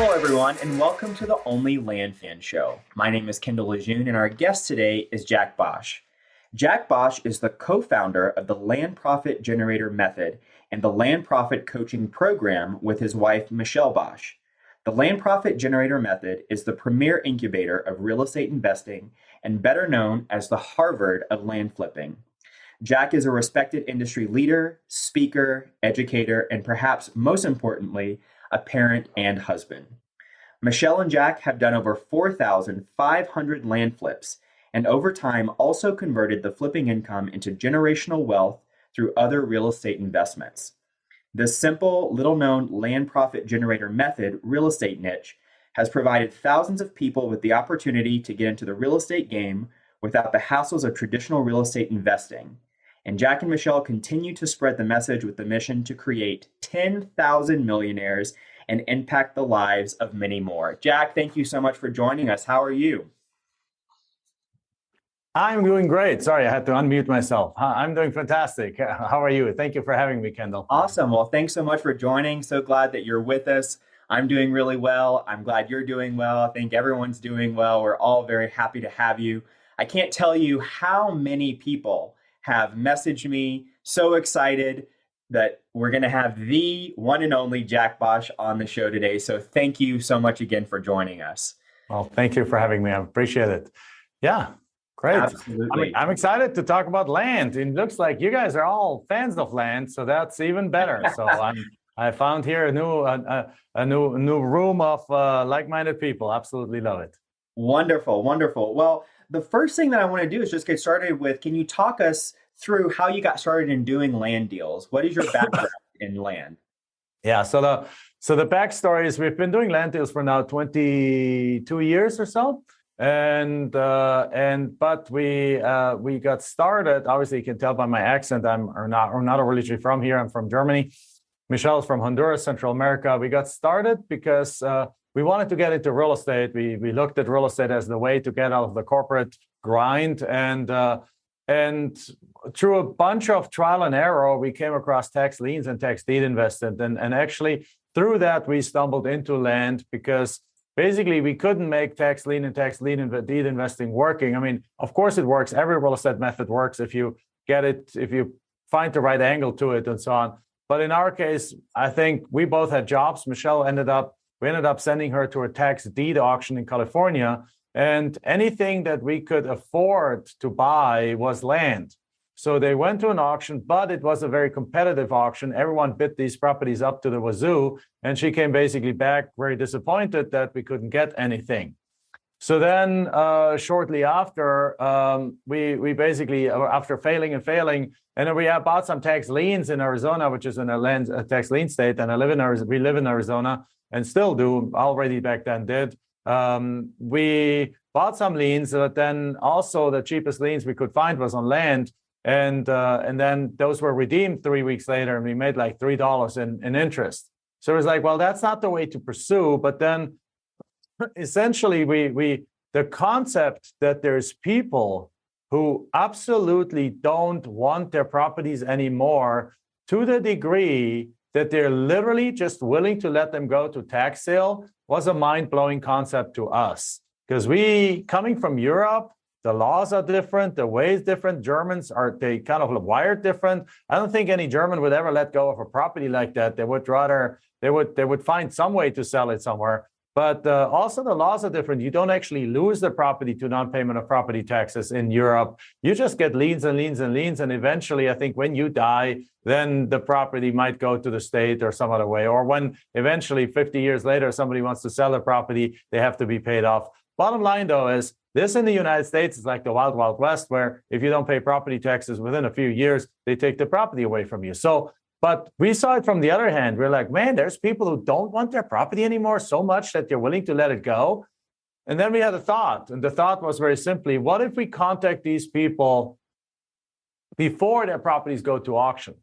Hello, everyone, and welcome to the OnlyLandFans show. My name is Kendall Lejeune, and our guest today is Jack Bosch. Jack Bosch is the co-founder of the Land Profit Generator Method and the Land Profit Coaching Program with his wife, Michelle Bosch. The Land Profit Generator Method is the premier incubator of real estate investing and better known as the Harvard of land flipping. Jack is a respected industry leader, speaker, educator, and perhaps most importantly, a parent and husband. Michelle and Jack have done over 4,500 land flips and over time also converted the flipping income into generational wealth through other real estate investments. This simple, little-known land profit generator method real estate niche has provided thousands of people with the opportunity to get into the real estate game without the hassles of traditional real estate investing. And Jack and Michelle continue to spread the message with the mission to create 10,000 millionaires and impact the lives of many more. Jack, thank you so much for joining us. How are you? I'm doing great. Sorry, I had to unmute myself. I'm doing fantastic. How are you? Thank you for having me, Kendall. Awesome. Well, thanks so much for joining. So glad that you're with us. I'm doing really well. I'm glad you're doing well. I think everyone's doing well. We're all very happy to have you. I can't tell you how many people have messaged me so excited that we're going to have the one and only Jack Bosch on the show today. So thank you so much again for joining us. Well, thank you for having me. I appreciate it. Yeah, great. Absolutely. I'm excited to talk about land. It looks like you guys are all fans of land, so that's even better. So I found here a new room of like-minded people. Absolutely love it. Wonderful, wonderful. Well, the first thing that I want to do is just get started with, can you talk us through how you got started in doing land deals? What is your background in land? Yeah, so the backstory is we've been doing land deals for now 22 years or so. But we got started. Obviously, you can tell by my accent, I'm not originally from here. I'm from Germany. Michelle's from Honduras, Central America. We got started because we wanted to get into real estate. We looked at real estate as the way to get out of the corporate grind, and through a bunch of trial and error, we came across tax liens and tax deed investing. And actually, through that, we stumbled into land because basically we couldn't make tax lien and tax deed investing working. I mean, of course it works. Every real estate method works if you get it, if you find the right angle to it and so on. But in our case, I think we both had jobs. Michelle we ended up sending her to a tax deed auction in California. And anything that we could afford to buy was land. So they went to an auction, but it was a very competitive auction. Everyone bid these properties up to the wazoo. And she came basically back very disappointed that we couldn't get anything. So then shortly after, we basically, after failing, and then we bought some tax liens in Arizona, which is a tax lien state. And we live in Arizona and still do, already back then did. We bought some liens, but then also the cheapest liens we could find was on land. And then those were redeemed 3 weeks later, and we made like $3 in interest. So it was like, well, that's not the way to pursue. But then essentially the concept that there's people who absolutely don't want their properties anymore to the degree that they're literally just willing to let them go to tax sale was a mind-blowing concept to us. Because coming from Europe, the laws are different, the way is different. Germans they kind of wired different. I don't think any German would ever let go of a property like that. They would rather, they would find some way to sell it somewhere. But also the laws are different. You don't actually lose the property to non-payment of property taxes in Europe. You just get liens and liens and liens. And eventually, I think when you die, then the property might go to the state or some other way. Or when eventually 50 years later, somebody wants to sell their property, they have to be paid off. Bottom line, though, is this in the United States is like the wild, wild west, where if you don't pay property taxes within a few years, they take the property away from you. But we saw it from the other hand. We're like, man, there's people who don't want their property anymore so much that they're willing to let it go. And then we had a thought. And the thought was very simply, what if we contact these people before their properties go to auction?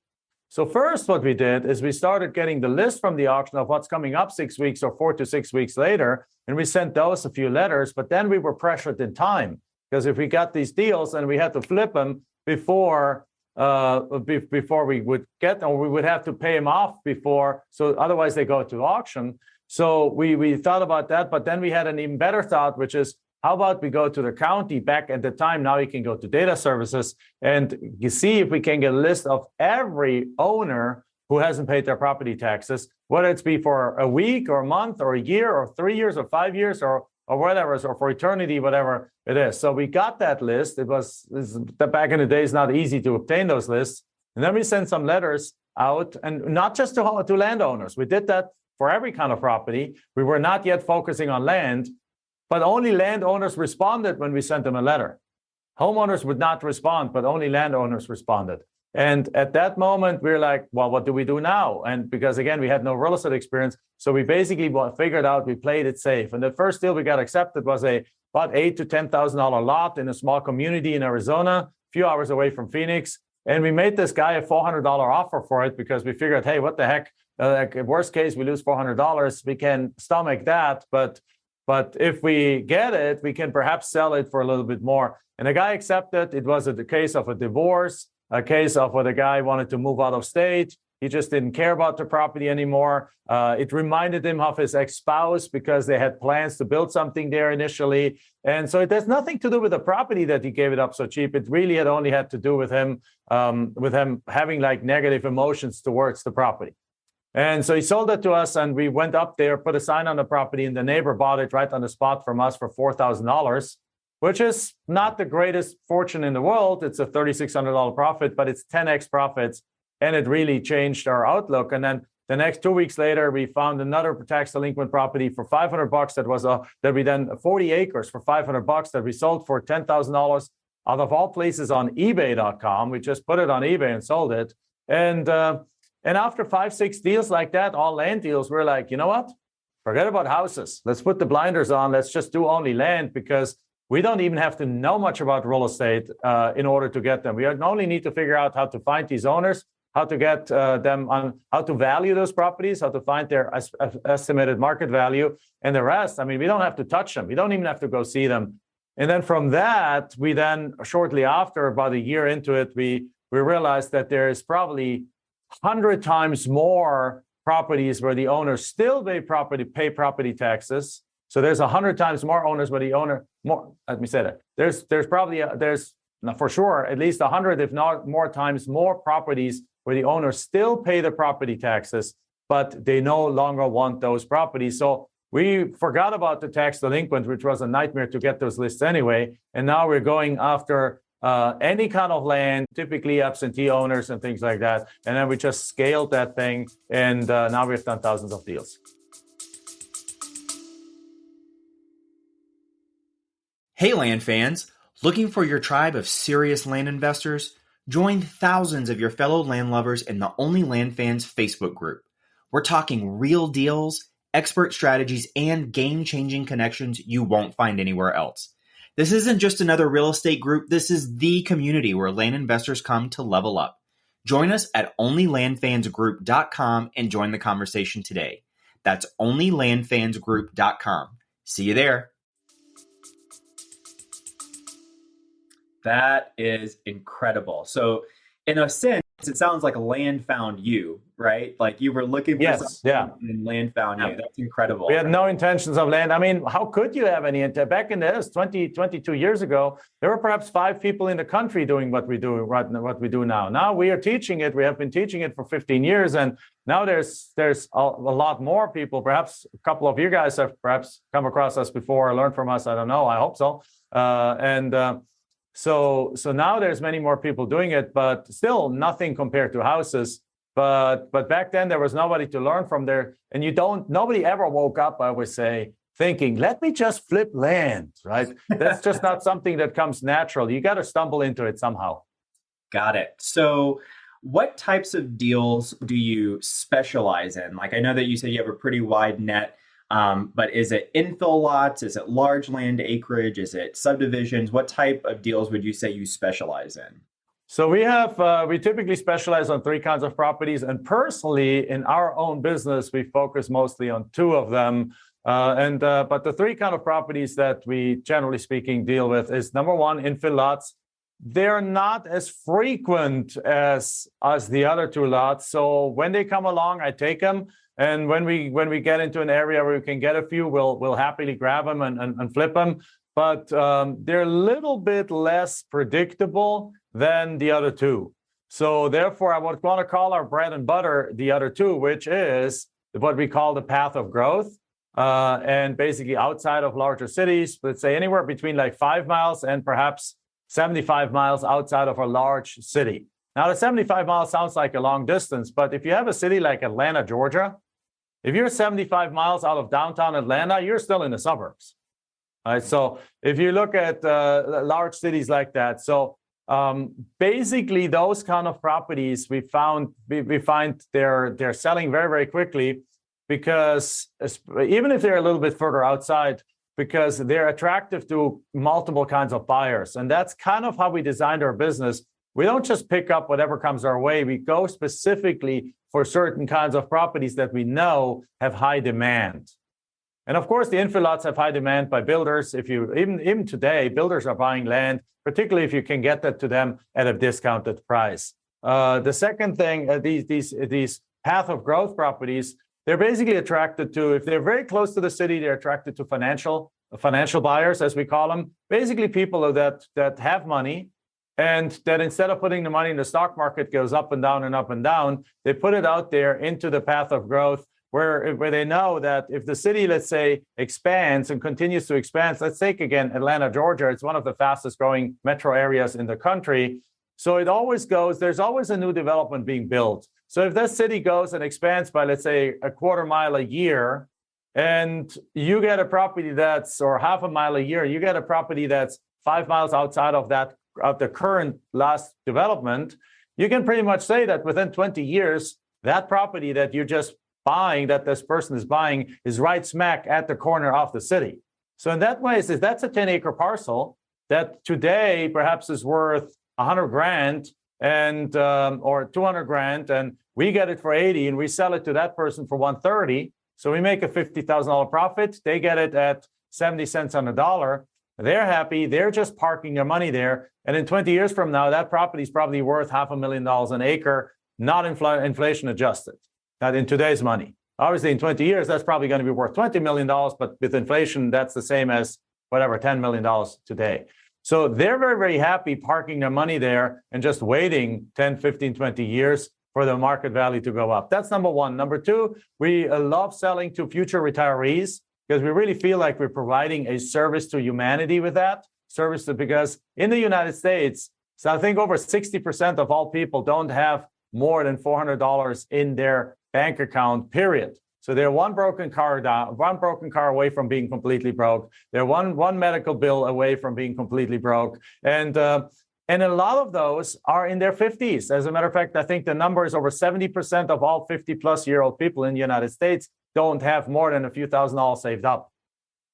So first, what we did is we started getting the list from the auction of what's coming up 6 weeks or 4 to 6 weeks later. And we sent those a few letters. But then we were pressured in time, because if we got these deals and we had to flip them before we would get, or we would have to pay them off before, so otherwise they go to auction. So we thought about that, but then we had an even better thought, which is, how about we go to the county back at the time? Now you can go to data services and you see if we can get a list of every owner who hasn't paid their property taxes, whether it's be for a week or a month or a year or 3 years or 5 years or whatever, or for eternity, whatever it is. So we got that list. Back in the days, not easy to obtain those lists. And then we sent some letters out, and not just to landowners. We did that for every kind of property. We were not yet focusing on land, but only landowners responded when we sent them a letter. Homeowners would not respond, but only landowners responded. And at that moment, we were like, well, what do we do now? And because, again, we had no real estate experience, so we basically figured out, we played it safe. And the first deal we got accepted was about $8,000 to $10,000 lot in a small community in Arizona, a few hours away from Phoenix. And we made this guy a $400 offer for it because we figured, hey, what the heck? Worst case, we lose $400. We can stomach that. But if we get it, we can perhaps sell it for a little bit more. And the guy accepted. It was the case of a divorce, a case of where the guy wanted to move out of state. He just didn't care about the property anymore. It reminded him of his ex-spouse because they had plans to build something there initially. And so it has nothing to do with the property that he gave it up so cheap. It really only had to do with him having like negative emotions towards the property. And so he sold it to us, and we went up there, put a sign on the property, and the neighbor bought it right on the spot from us for $4,000, which is not the greatest fortune in the world. It's a $3,600 profit, but it's 10x profits, and it really changed our outlook. And then the next 2 weeks later, we found another tax delinquent property for $500 that we then 40 acres for $500 that we sold for $10,000 out of all places on eBay.com. We just put it on eBay and sold it. And after 5-6 deals like that, all land deals, we're like, you know what? Forget about houses. Let's put the blinders on. Let's just do only land, because we don't even have to know much about real estate in order to get them. We only need to figure out how to find these owners, how to get them on, how to value those properties, how to find their estimated market value, and the rest. I mean, we don't have to touch them. We don't even have to go see them. And then from that, we then shortly after, about a year into it, we realized that there is probably 100 times more properties where the owners still pay property taxes. So there's 100 times more owners where the owner more. Let me say that there's for sure at least 100, if not more times, more properties where the owners still pay the property taxes, but they no longer want those properties. So we forgot about the tax delinquent, which was a nightmare to get those lists anyway. And now we're going after any kind of land, typically absentee owners and things like that. And then we just scaled that thing, and now we've done thousands of deals. Hey, land fans, looking for your tribe of serious land investors? Join thousands of your fellow land lovers in the OnlyLandFans Facebook group. We're talking real deals, expert strategies, and game-changing connections you won't find anywhere else. This isn't just another real estate group. This is the community where land investors come to level up. Join us at OnlyLandFansGroup.com and join the conversation today. That's OnlyLandFansGroup.com. See you there. That is incredible. So in a sense, it sounds like land found you, right? Like you were looking for something and land found you. That's incredible. We had no intentions of land. I mean, how could you have any intent? Back in the 22 years ago, there were perhaps 5 people in the country doing what we do now. Now we are teaching it. We have been teaching it for 15 years. And now there's a lot more people. Perhaps a couple of you guys have perhaps come across us before or learned from us. I don't know. I hope so. So now there's many more people doing it, but still nothing compared to houses. But back then there was nobody to learn from there. And nobody ever woke up, I would say, thinking, let me just flip land, right? That's just not something that comes natural. You got to stumble into it somehow. Got it. So what types of deals do you specialize in? Like, I know that you said you have a pretty wide net. But is it infill lots? Is it large land acreage? Is it subdivisions? What type of deals would you say you specialize in? So we typically specialize on 3 kinds of properties. And personally, in our own business, we focus mostly on 2 of them. But the 3 kind of properties that we, generally speaking, deal with is, number 1, infill lots. They're not as frequent as the other 2 lots. So when they come along, I take them. And when we get into an area where we can get a few, we'll happily grab them and flip them. But they're a little bit less predictable than the other two. So therefore, I would want to call our bread and butter the other two, which is what we call the path of growth. And basically outside of larger cities, let's say anywhere between like 5 miles and perhaps 75 miles outside of a large city. Now, the 75 miles sounds like a long distance, but if you have a city like Atlanta, Georgia, if you're 75 miles out of downtown Atlanta, you're still in the suburbs. All right, so if you look at large cities like that, so basically those kind of properties we find they're selling very, very quickly, because even if they're a little bit further outside, because they're attractive to multiple kinds of buyers. And that's kind of how we designed our business. We don't just pick up whatever comes our way. We go specifically for certain kinds of properties that we know have high demand. And of course, the infill lots have high demand by builders. If you even today, builders are buying land, particularly if you can get that to them at a discounted price. The second thing, these path of growth properties, they're basically attracted to, if they're very close to the city, they're attracted to financial buyers, as we call them. Basically, people that have money, and that instead of putting the money in the stock market goes up and down and up and down, they put it out there into the path of growth, where they know that if the city, let's say, expands and continues to expand, let's take again Atlanta, Georgia, it's one of the fastest growing metro areas in the country. So it always goes, there's always a new development being built. So if that city goes and expands by, let's say, a quarter mile a year, and you get a property that's, or half a mile a year, you get a property that's 5 miles outside of that, of the current last development, you can pretty much say that within 20 years, that property that you're just buying, that this person is buying, is right smack at the corner of the city. So in that way, that's a 10-acre parcel that today perhaps is worth 100 grand and or 200 grand, and we get it for 80 and we sell it to that person for 130. So we make a $50,000 profit. They get it at 70 cents on the dollar. They're happy. They're just parking their money there. And in 20 years from now, that property is probably worth $500,000 an acre, not inflation adjusted, not in today's money. Obviously, in 20 years, that's probably going to be worth $20 million, but with inflation, that's the same as whatever, $10 million today. So they're very, very happy parking their money there and just waiting 10, 15, 20 years for the market value to go up. That's number one. Number two, we love selling to future retirees, because we really feel like we're providing a service to humanity with that service. Because in the United States, so I think over 60% of all people don't have more than $400 in their bank account, period. So they're one broken car away from being completely broke. They're one medical bill away from being completely broke. And a lot of those are in their 50s. As a matter of fact, I think the number is over 70% of all 50-plus-year-old people in the United States don't have more than a few $1,000s saved up.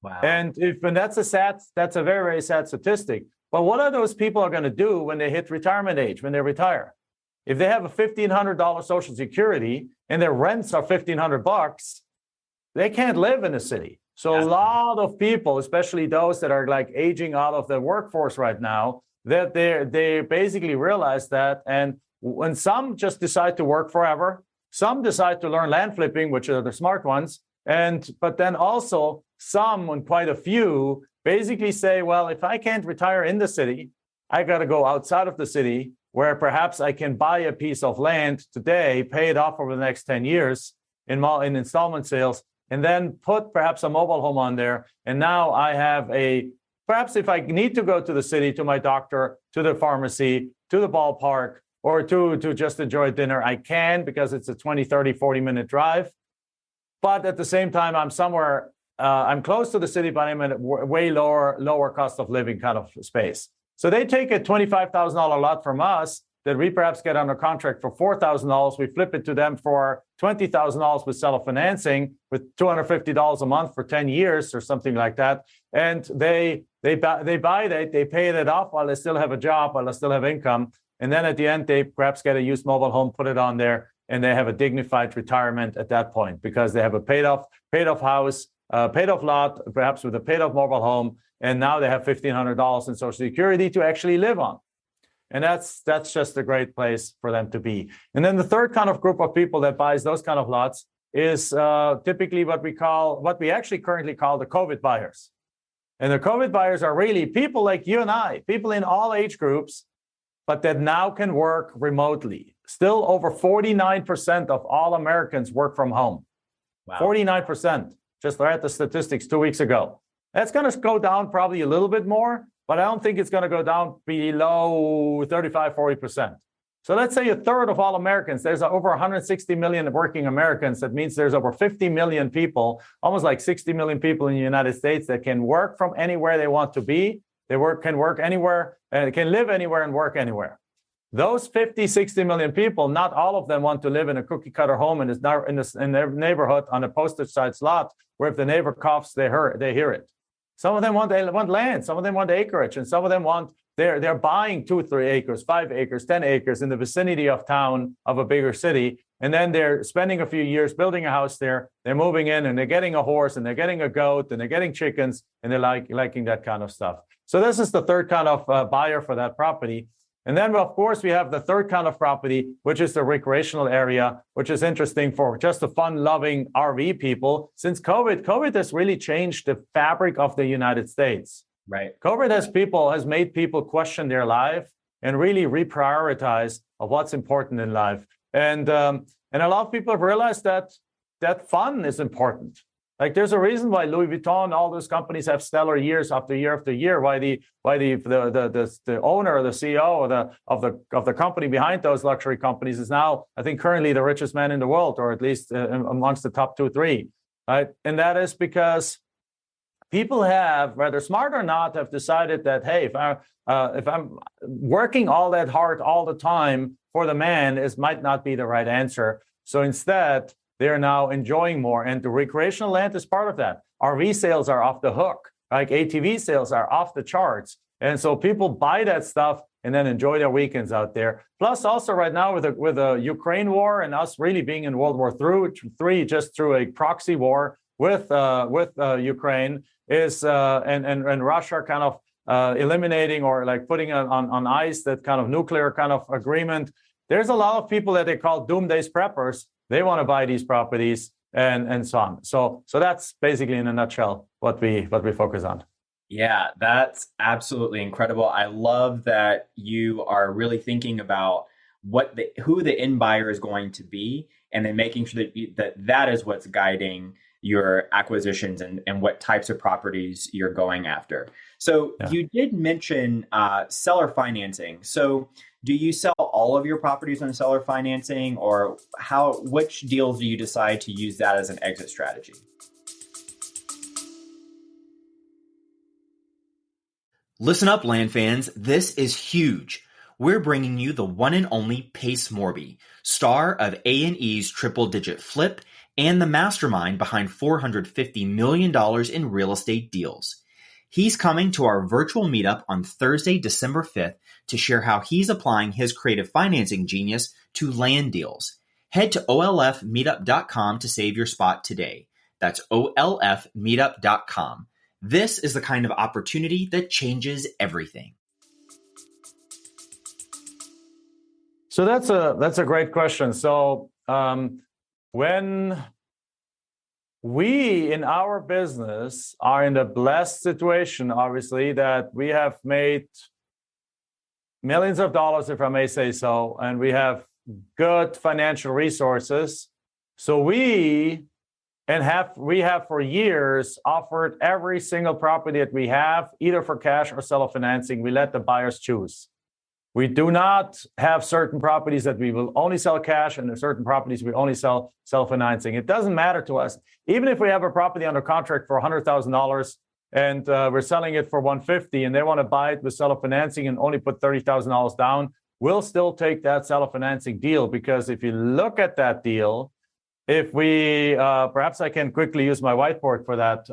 Wow. And that's a very, very sad statistic. But what are those people are going to do when they hit retirement age, when they retire? If they have a $1,500 Social Security and their rents are $1,500, they can't live in the city. So a lot of people, especially those that are like aging out of the workforce right now, that they basically realize that. And when some just decide to work forever, some decide to learn land flipping, which are the smart ones. But then also some, and quite a few, basically say, well, if I can't retire in the city, I got to go outside of the city, where perhaps I can buy a piece of land today, pay it off over the next 10 years in installment sales, and then put perhaps a mobile home on there. And now I have perhaps if I need to go to the city, to my doctor, to the pharmacy, to the ballpark, or to just enjoy dinner, I can, because it's a 20, 30, 40-minute drive. But at the same time, I'm somewhere, I'm close to the city, but I'm in a way lower cost of living kind of space. So they take a $25,000 lot from us that we perhaps get under contract for $4,000. We flip it to them for $20,000 with seller financing, with $250 a month for 10 years or something like that. And they buy that, they pay it off while they still have a job, while they still have income. And then at the end, they perhaps get a used mobile home, put it on there, and they have a dignified retirement at that point, because they have a paid off house, paid off lot, perhaps with a paid off mobile home, and now they have $1,500 in Social Security to actually live on. And that's just a great place for them to be. And then the third kind of group of people that buys those kind of lots is typically what we actually currently call the COVID buyers. And the COVID buyers are really people like you and I, people in all age groups, but that now can work remotely. Still over 49% of all Americans work from home. Wow. 49%. Just read the statistics 2 weeks ago. That's going to go down probably a little bit more, but I don't think it's going to go down below 35, 40%. So let's say a third of all Americans, there's over 160 million working Americans. That means there's over 50 million people, almost like 60 million people in the United States that can work from anywhere they want to be. They can work anywhere, can live anywhere and work anywhere. Those 50, 60 million people, not all of them want to live in a cookie cutter home in their neighborhood on a postage size lot where if the neighbor coughs, they hear it. Some of them want land, some of them want acreage, and some of them they're buying 2, 3 acres, 5 acres, 10 acres in the vicinity of town of a bigger city. And then they're spending a few years building a house there. They're moving in and they're getting a horse and they're getting a goat and they're getting chickens and they're liking that kind of stuff. So this is the third kind of buyer for that property. And then, of course, we have the third kind of property, which is the recreational area, which is interesting for just the fun-loving RV people. Since COVID has really changed the fabric of the United States. Right. COVID has made people question their life and really reprioritize of what's important in life. And a lot of people have realized that fun is important. Like there's a reason why Louis Vuitton, all those companies have stellar years after year after year. Why the owner or the CEO of the company behind those luxury companies is now, I think, currently the richest man in the world, or at least amongst the top 2 or 3. Right, and that is because people have, whether smart or not, have decided that hey, if I'm working all that hard all the time for the man, might not be the right answer. So instead, they're now enjoying more. And the recreational land is part of that. RV sales are off the hook. Like ATV sales are off the charts. And so people buy that stuff and then enjoy their weekends out there. Plus also right now with the Ukraine war and us really being in World War III, just through a proxy war with Ukraine and Russia kind of eliminating or like putting on ice that kind of nuclear kind of agreement. There's a lot of people that they call doomsday preppers. They want to buy these properties and so on. So that's basically in a nutshell what we focus on. Yeah, that's absolutely incredible. I love that you are really thinking about who the end buyer is going to be, and then making sure that is what's guiding your acquisitions and what types of properties you're going after. So You did mention seller financing. So do you sell all of your properties on seller financing, or which deals do you decide to use that as an exit strategy? Listen up, land fans. This is huge. We're bringing you the one and only Pace Morby, star of A&E's triple-digit flip and the mastermind behind $450 million in real estate deals. He's coming to our virtual meetup on Thursday, December 5th to share how he's applying his creative financing genius to land deals. Head to olfmeetup.com to save your spot today. That's olfmeetup.com. This is the kind of opportunity that changes everything. So that's a great question. So when we in our business are in the blessed situation, obviously, that we have made millions of dollars, if I may say so, and we have good financial resources. So we have for years offered every single property that we have, either for cash or seller financing. We let the buyers choose. We do not have certain properties that we will only sell cash, and certain properties we only sell self-financing. It doesn't matter to us. Even if we have a property under contract for $100,000 and we're selling it for $150,000 and they want to buy it with seller financing and only put $30,000 down, we'll still take that seller financing deal, because if you look at that deal, if we, perhaps I can quickly use my whiteboard for that,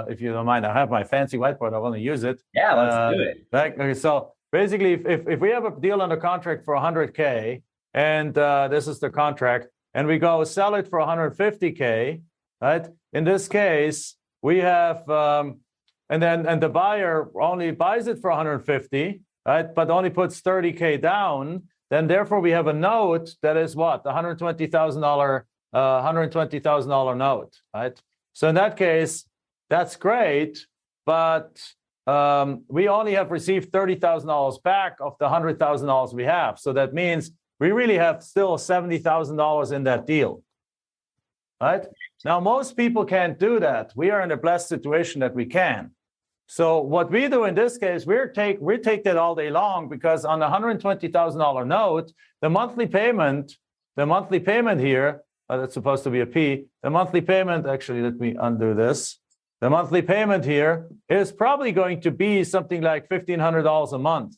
if you don't mind. I have my fancy whiteboard. I want to use it. Yeah, let's do it. Okay, so basically, if we have a deal under contract for $100K, and this is the contract, and we go sell it for $150K, right? In this case, we have, and the buyer only buys it for $150, right? But only puts $30K down. Then therefore we have a note that is what? $120,000 $120,000 note, right? So in that case, that's great, but we only have received $30,000 back of the $100,000 we have. So that means we really have still $70,000 in that deal, right? Now, most people can't do that. We are in a blessed situation that we can. So what we do in this case, we take that all day long, because on the $120,000 note, the monthly payment here, that's supposed to be a P, the monthly payment, actually, let me undo this. The monthly payment here is probably going to be something like $1,500 a month.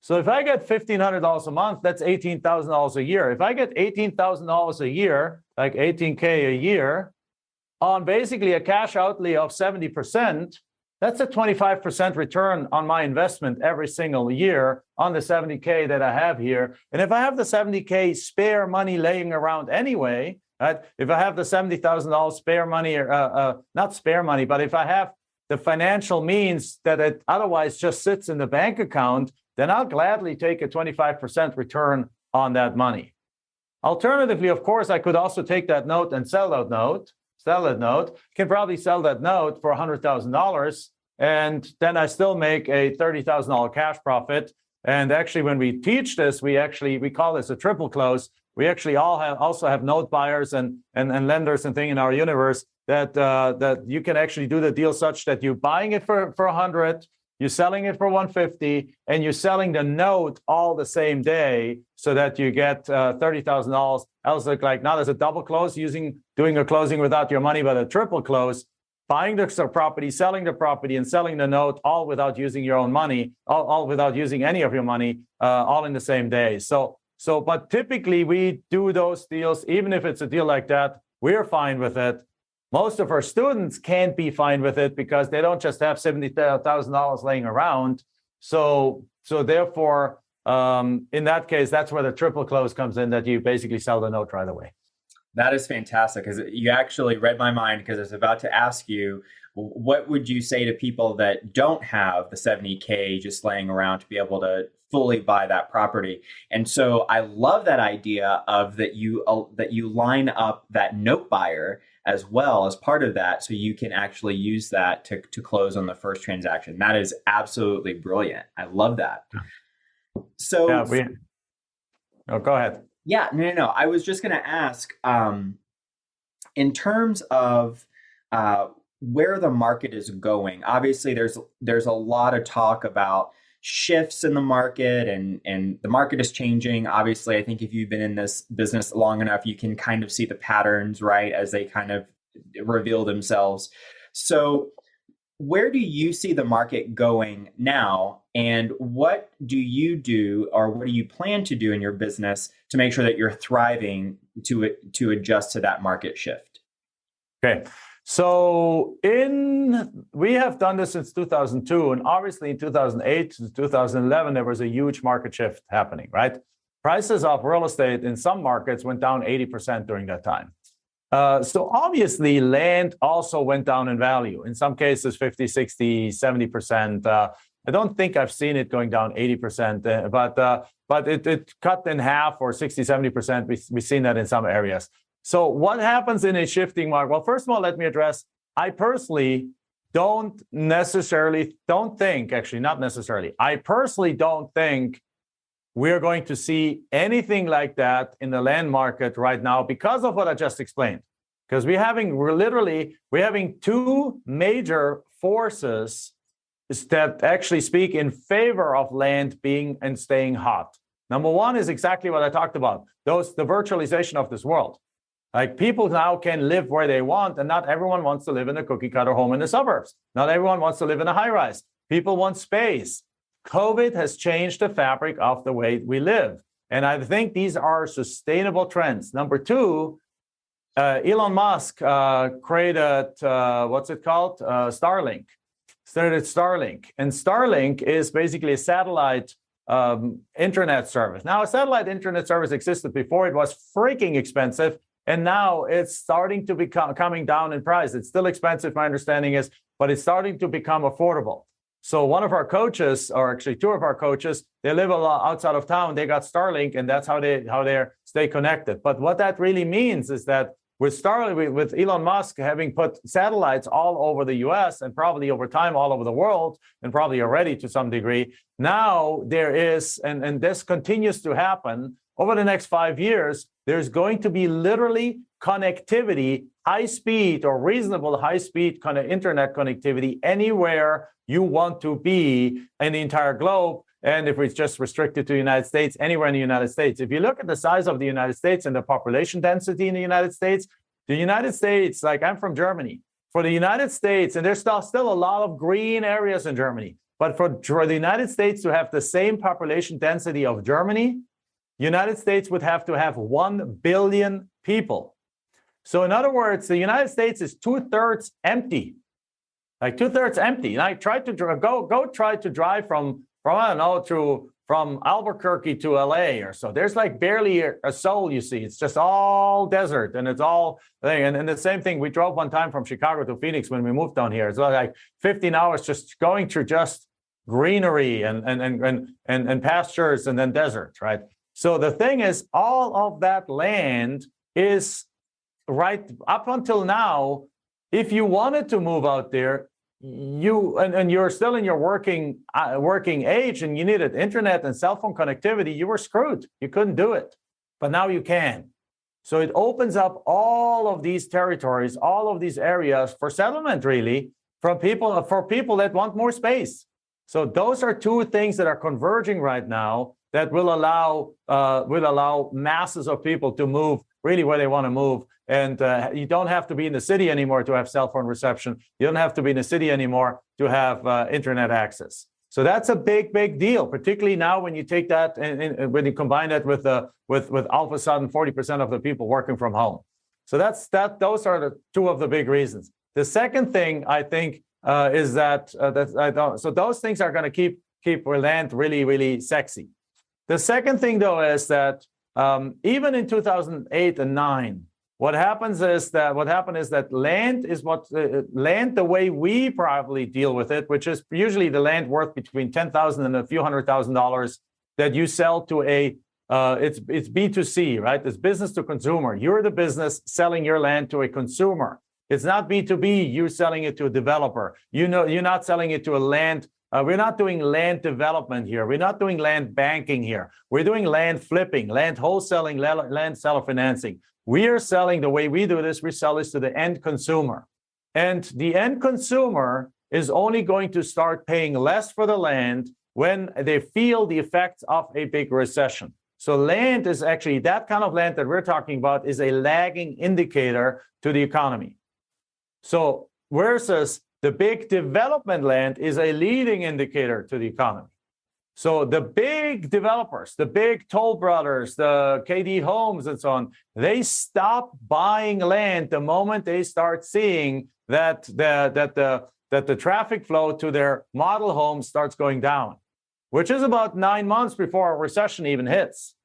So if I get $1,500 a month, that's $18,000 a year. If I get $18,000 a year, like $18K a year, on basically a cash outlay of 70%, that's a 25% return on my investment every single year on the 70K that I have here. And if I have the 70K spare money laying around anyway, right? If I have the $70,000 spare money, or not spare money, but if I have the financial means that it otherwise just sits in the bank account, then I'll gladly take a 25% return on that money. Alternatively, of course, I could also take that note and sell that note. Can probably sell that note for $100,000, and then I still make a $30,000 cash profit. And actually, when we teach this, we call this a triple close. We actually also have note buyers and lenders and things in our universe that you can actually do the deal such that you're buying it for 100, you're selling it for 150, and you're selling the note all the same day, so that you get $30,000. Else, look like not as a double close, doing a closing without your money, but a triple close, buying the property, selling the property, and selling the note, all without using your own money, all without using any of your money, all in the same day. But typically we do those deals. Even if it's a deal like that, we're fine with it. Most of our students can't be fine with it because they don't just have $70,000 laying around. So therefore, in that case, that's where the triple close comes in, that you basically sell the note right away. That is fantastic, because you actually read my mind, because I was about to ask you, what would you say to people that don't have the 70K just laying around to be able to fully buy that property? And so I love that idea of that you line up that note buyer as well as part of that, so you can actually use that to close on the first transaction. That is absolutely brilliant. I love that. So yeah, go ahead. Yeah, no. I was just going to ask, in terms of where the market is going. Obviously, there's a lot of talk about shifts in the market, and the market is changing. Obviously, I think if you've been in this business long enough, you can kind of see the patterns, right, as they kind of reveal themselves. So where do you see the market going now, and what do you do, or what do you plan to do in your business to make sure that you're thriving to adjust to that market shift? Okay. So we have done this since 2002, and obviously in 2008 to 2011, there was a huge market shift happening, right? Prices of real estate in some markets went down 80% during that time. So obviously land also went down in value. In some cases, 50, 60, 70%. I don't think I've seen it going down 80%, but it cut in half, or 60, 70%. We've seen that in some areas. So what happens in a shifting market? Well, first of all, let me address, I personally don't think we're going to see anything like that in the land market right now, because of what I just explained. Because we're having two major forces that actually speak in favor of land being and staying hot. Number one is exactly what I talked about, the virtualization of this world. Like, people now can live where they want, and not everyone wants to live in a cookie cutter home in the suburbs. Not everyone wants to live in a high rise. People want space. COVID has changed the fabric of the way we live. And I think these are sustainable trends. Number two, Elon Musk created, Starlink. Started Starlink. And Starlink is basically a satellite internet service. Now, a satellite internet service existed before. It was freaking expensive. And now it's starting to become coming down in price. It's still expensive, my understanding is, but it's starting to become affordable. So one of our coaches, or actually two of our coaches, they live a lot outside of town. They got Starlink, and that's how they stay connected. But what that really means is that with Starlink, with Elon Musk having put satellites all over the U.S. and probably over time all over the world, and probably already to some degree, now there is, and this continues to happen over the next 5 years, there's going to be literally connectivity, high speed or reasonable high speed kind of internet connectivity anywhere you want to be in the entire globe. And if it's just restricted to the United States, anywhere in the United States. If you look at the size of the United States and the population density in the United States, like I'm from Germany, for the United States, and there's still a lot of green areas in Germany, but for the United States to have the same population density of Germany, United States would have to have 1 billion people. So in other words, the United States is 2/3 empty, like 2/3 empty. And I tried to try to drive from I don't know, from Albuquerque to LA or so. There's like barely a soul you see. It's just all desert, and it's all thing. And the same thing, we drove one time from Chicago to Phoenix when we moved down here. It's like 15 hours just going through just greenery and pastures and then desert, right? So the thing is, all of that land is right up until now. If you wanted to move out there, you're still in your working age, and you needed internet and cell phone connectivity, you were screwed. You couldn't do it, but now you can. So it opens up all of these territories, all of these areas for settlement, really, for people that want more space. So those are two things that are converging right now that will allow masses of people to move really where they want to move. And you don't have to be in the city anymore to have cell phone reception. You don't have to be in the city anymore to have internet access. So that's a big, big deal, particularly now when you take that and when you combine that with all of a sudden 40% of the people working from home. So those are the two of the big reasons. The second thing I think is so those things are going to keep land really, really sexy. The second thing, though, is that even in 2008 and 9, what happened is that land, the way we probably deal with it, which is usually the land worth between $10,000 and a few $100,000 that you sell to it's B2C, right? It's business to consumer. You're the business selling your land to a consumer. It's not B2B. You're selling it to a developer. You're not selling it to a land. We're not doing land development here. We're not doing land banking here. We're doing land flipping, land wholesaling, land seller financing. We are selling, the way we do this, we sell this to the end consumer. And the end consumer is only going to start paying less for the land when they feel the effects of a big recession. So land is actually, that kind of land that we're talking about is a lagging indicator to the economy. So versus the big development land is a leading indicator to the economy. So the big developers, the big Toll Brothers, the KD Homes and so on, they stop buying land the moment they start seeing that the traffic flow to their model homes starts going down, which is about 9 months before a recession even hits.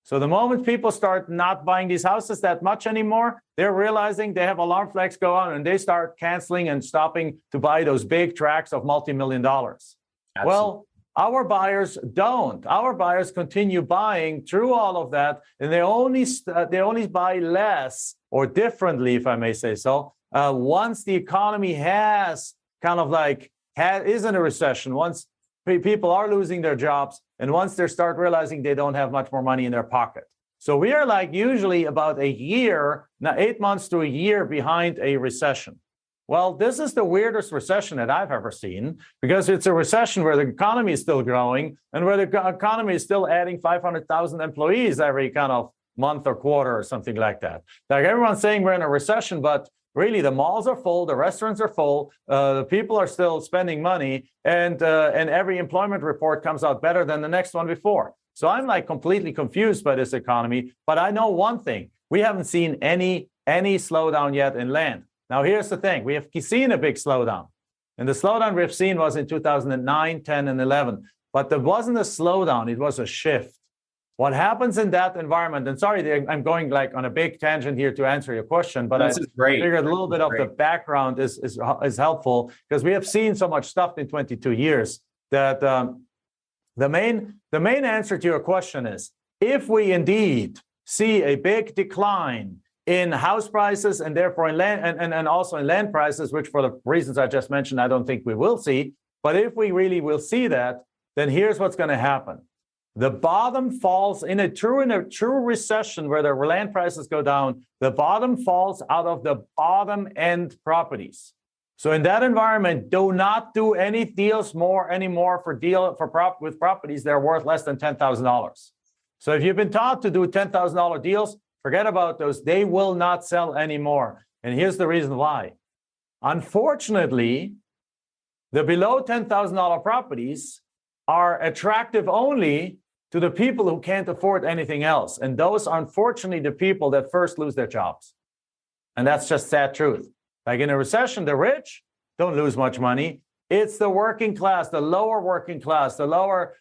So the moment people start not buying these houses that much anymore, they're realizing they have alarm flags go on, and they start canceling and stopping to buy those big tracts of multi-million dollars. Absolutely. Well, our buyers don't. Our buyers continue buying through all of that, and they only buy less or differently, if I may say so, once the economy has kind of like is in a recession, once people are losing their jobs, and once they start realizing they don't have much more money in their pocket. So we are like usually about a year, now 8 months to a year behind a recession. Well, this is the weirdest recession that I've ever seen, because it's a recession where the economy is still growing and where the economy is still adding 500,000 employees every kind of month or quarter or something like that. Like everyone's saying we're in a recession, but really the malls are full, the restaurants are full, the people are still spending money, and every employment report comes out better than the next one before. So I'm like completely confused by this economy, but I know one thing: we haven't seen any slowdown yet in land. Now, here's the thing. We have seen a big slowdown. And the slowdown we've seen was in 2009, 10, and 11. But there wasn't a slowdown. It was a shift. What happens in that environment, and sorry, I'm going like on a big tangent here to answer your question, but This is great. I figured a little bit of the background is helpful because we have seen so much stuff in 22 years that the main answer to your question is, if we indeed see a big decline in house prices and therefore in land and also in land prices, which for the reasons I just mentioned, I don't think we will see, but if we really will see that, then here's what's going to happen. The bottom falls in a true recession where the land prices go down. The bottom falls out of the bottom end properties. So in that environment, do not do any deals anymore with properties that are worth less than $10,000. So if you've been taught to do $10,000 deals, forget about those. They will not sell anymore. And here's the reason why. Unfortunately, the below $10,000 properties are attractive only to the people who can't afford anything else. And those are unfortunately the people that first lose their jobs. And that's just sad truth. Like in a recession, the rich don't lose much money. It's the working class, the lower working class, the lower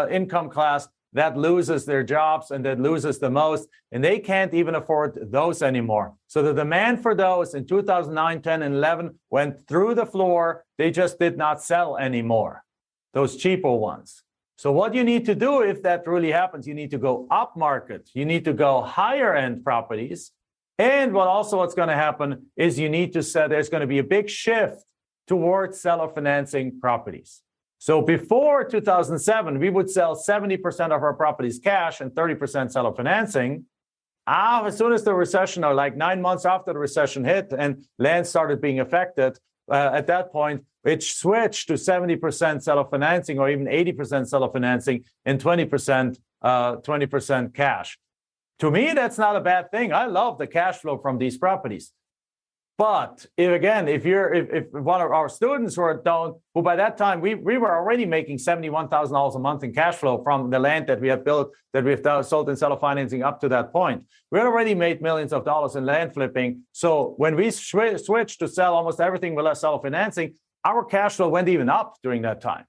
income class that loses their jobs and that loses the most. And they can't even afford those anymore. So the demand for those in 2009, 10, and 11 went through the floor. They just did not sell anymore, those cheaper ones. So what you need to do if that really happens, you need to go up market. You need to go higher end properties. And what's going to happen is you need to say there's going to be a big shift towards seller financing properties. So before 2007, we would sell 70% of our properties cash and 30% seller financing. As soon as the recession, or like 9 months after the recession hit and land started being affected, at that point, it switched to 70% seller financing or even 80% seller financing and 20% cash. To me, that's not a bad thing. I love the cash flow from these properties. But if one of our students who by that time we were already making $71,000 a month in cash flow from the land that we had built, that we've sold in seller financing up to that point, we had already made millions of dollars in land flipping. So when we switched to sell almost everything with less seller financing, our cash flow went even up during that time.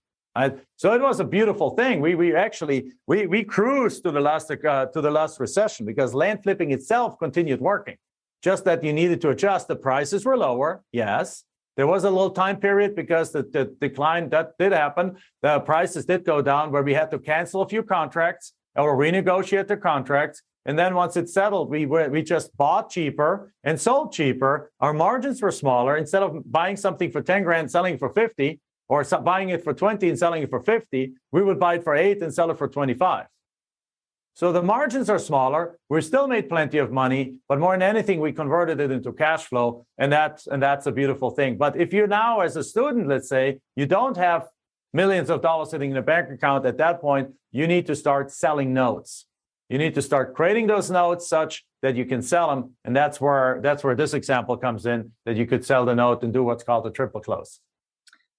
So it was a beautiful thing. We actually cruised to the last recession because land flipping itself continued working. Just that you needed to adjust. The prices were lower. Yes, there was a little time period because the decline that did happen. The prices did go down where we had to cancel a few contracts or renegotiate the contracts. And then once it settled, we just bought cheaper and sold cheaper. Our margins were smaller. Instead of buying something for 10 grand, selling it for 50, or buying it for 20 and selling it for 50, we would buy it for 8 and sell it for 25. So the margins are smaller. We still made plenty of money, but more than anything, we converted it into cash flow, and that's a beautiful thing. But if you now, as a student, let's say, you don't have millions of dollars sitting in a bank account, at that point, you need to start selling notes. You need to start creating those notes such that you can sell them, and that's where this example comes in, that you could sell the note and do what's called a triple close.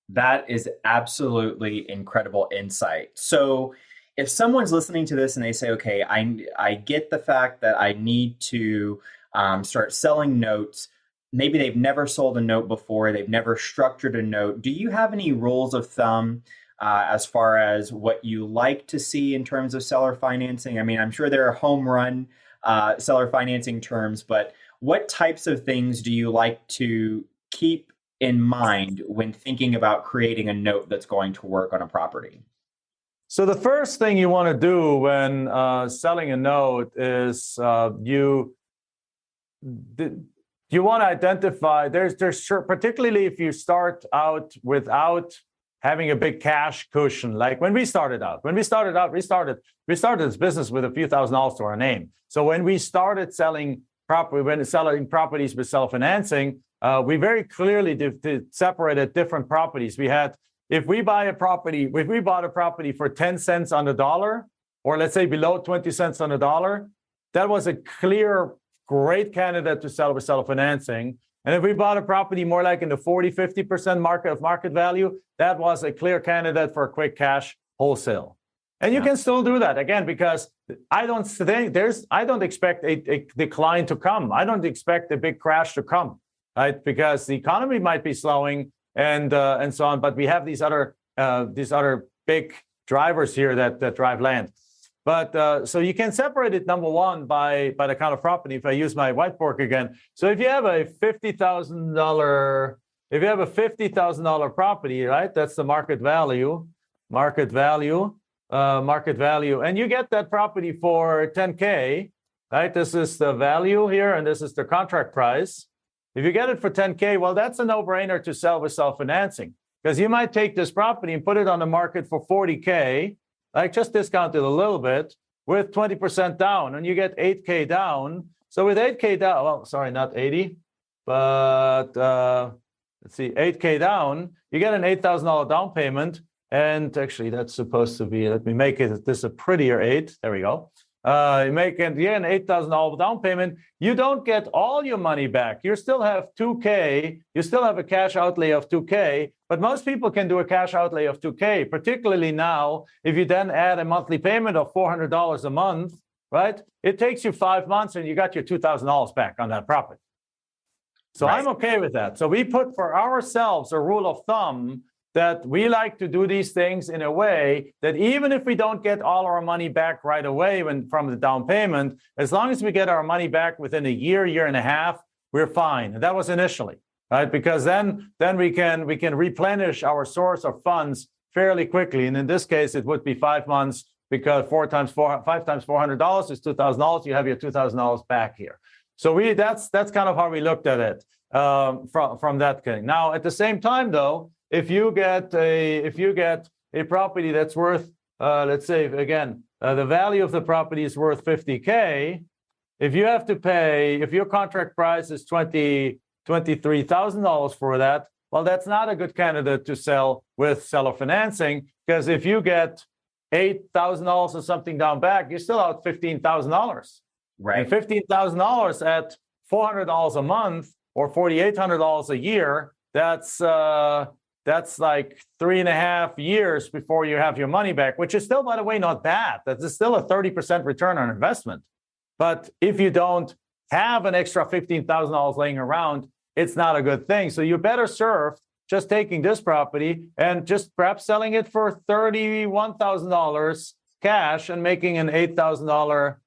That is absolutely incredible insight. So if someone's listening to this and they say, okay, I get the fact that I need to start selling notes. Maybe they've never sold a note before. They've never structured a note. Do you have any rules of thumb as far as what you like to see in terms of seller financing? I mean, I'm sure there are home run seller financing terms, but what types of things do you like to keep in mind when thinking about creating a note that's going to work on a property? So the first thing you want to do when selling a note is you want to identify, there's particularly if you start out without having a big cash cushion. Like when we started this business with a few $1,000s to our name. So when we started selling properties with seller financing, we very clearly separated different properties. We had, if we bought a property for 10 cents on the dollar, or let's say below 20 cents on the dollar, that was a clear, great candidate to sell with seller financing. And if we bought a property more like in the 40, 50% market value, that was a clear candidate for a quick cash wholesale. And you can still do that, again, because I don't expect a decline to come. I don't expect a big crash to come, right? Because the economy might be slowing and so on, but we have these other big drivers here that drive land. But so you can separate it, number one, by the kind of property. If I use my whiteboard again, so if you have a $50,000 property, right? That's the market value, and you get that property for 10K, right? This is the value here, and this is the contract price. If you get it for 10K, well, that's a no-brainer to sell with self-financing, because you might take this property and put it on the market for 40K, like just discount it a little bit with 20% down, and you get 8K down. So with 8K down, well, sorry, not 80, but let's see, 8K down, you get an $8,000 down payment. And actually, that's supposed to be, let me make this a prettier 8. There we go. You make an $8,000 down payment. You don't get all your money back. You still have 2K. You still have a cash outlay of 2K. But most people can do a cash outlay of 2K, particularly now, if you then add a monthly payment of $400 a month, right? It takes you 5 months and you got your $2,000 back on that property. So right. I'm okay with that. So we put for ourselves a rule of thumb that we like to do these things in a way that even if we don't get all our money back right away from the down payment, as long as we get our money back within a year and a half, we're fine. And that was initially, right? Because then we can replenish our source of funds fairly quickly. And in this case, it would be 5 months, because 5 times $400 is $2,000. You have your $2,000 back here. So that's kind of how we looked at it from that thing. Now, at the same time, though, if you get a property that's worth, let's say again, the value of the property is worth 50K, if you have to pay, if your contract price is $23,000 for that, well, that's not a good candidate to sell with seller financing, because if you get $8,000 or something down back, you're still out $15,000. Right. And $15,000 at $400 a month or $4,800 a year, that's like 3.5 years before you have your money back, which is still, by the way, not bad. That is still a 30% return on investment. But if you don't have an extra $15,000 laying around, it's not a good thing. So you're better served just taking this property and just perhaps selling it for $31,000 cash and making an $8,000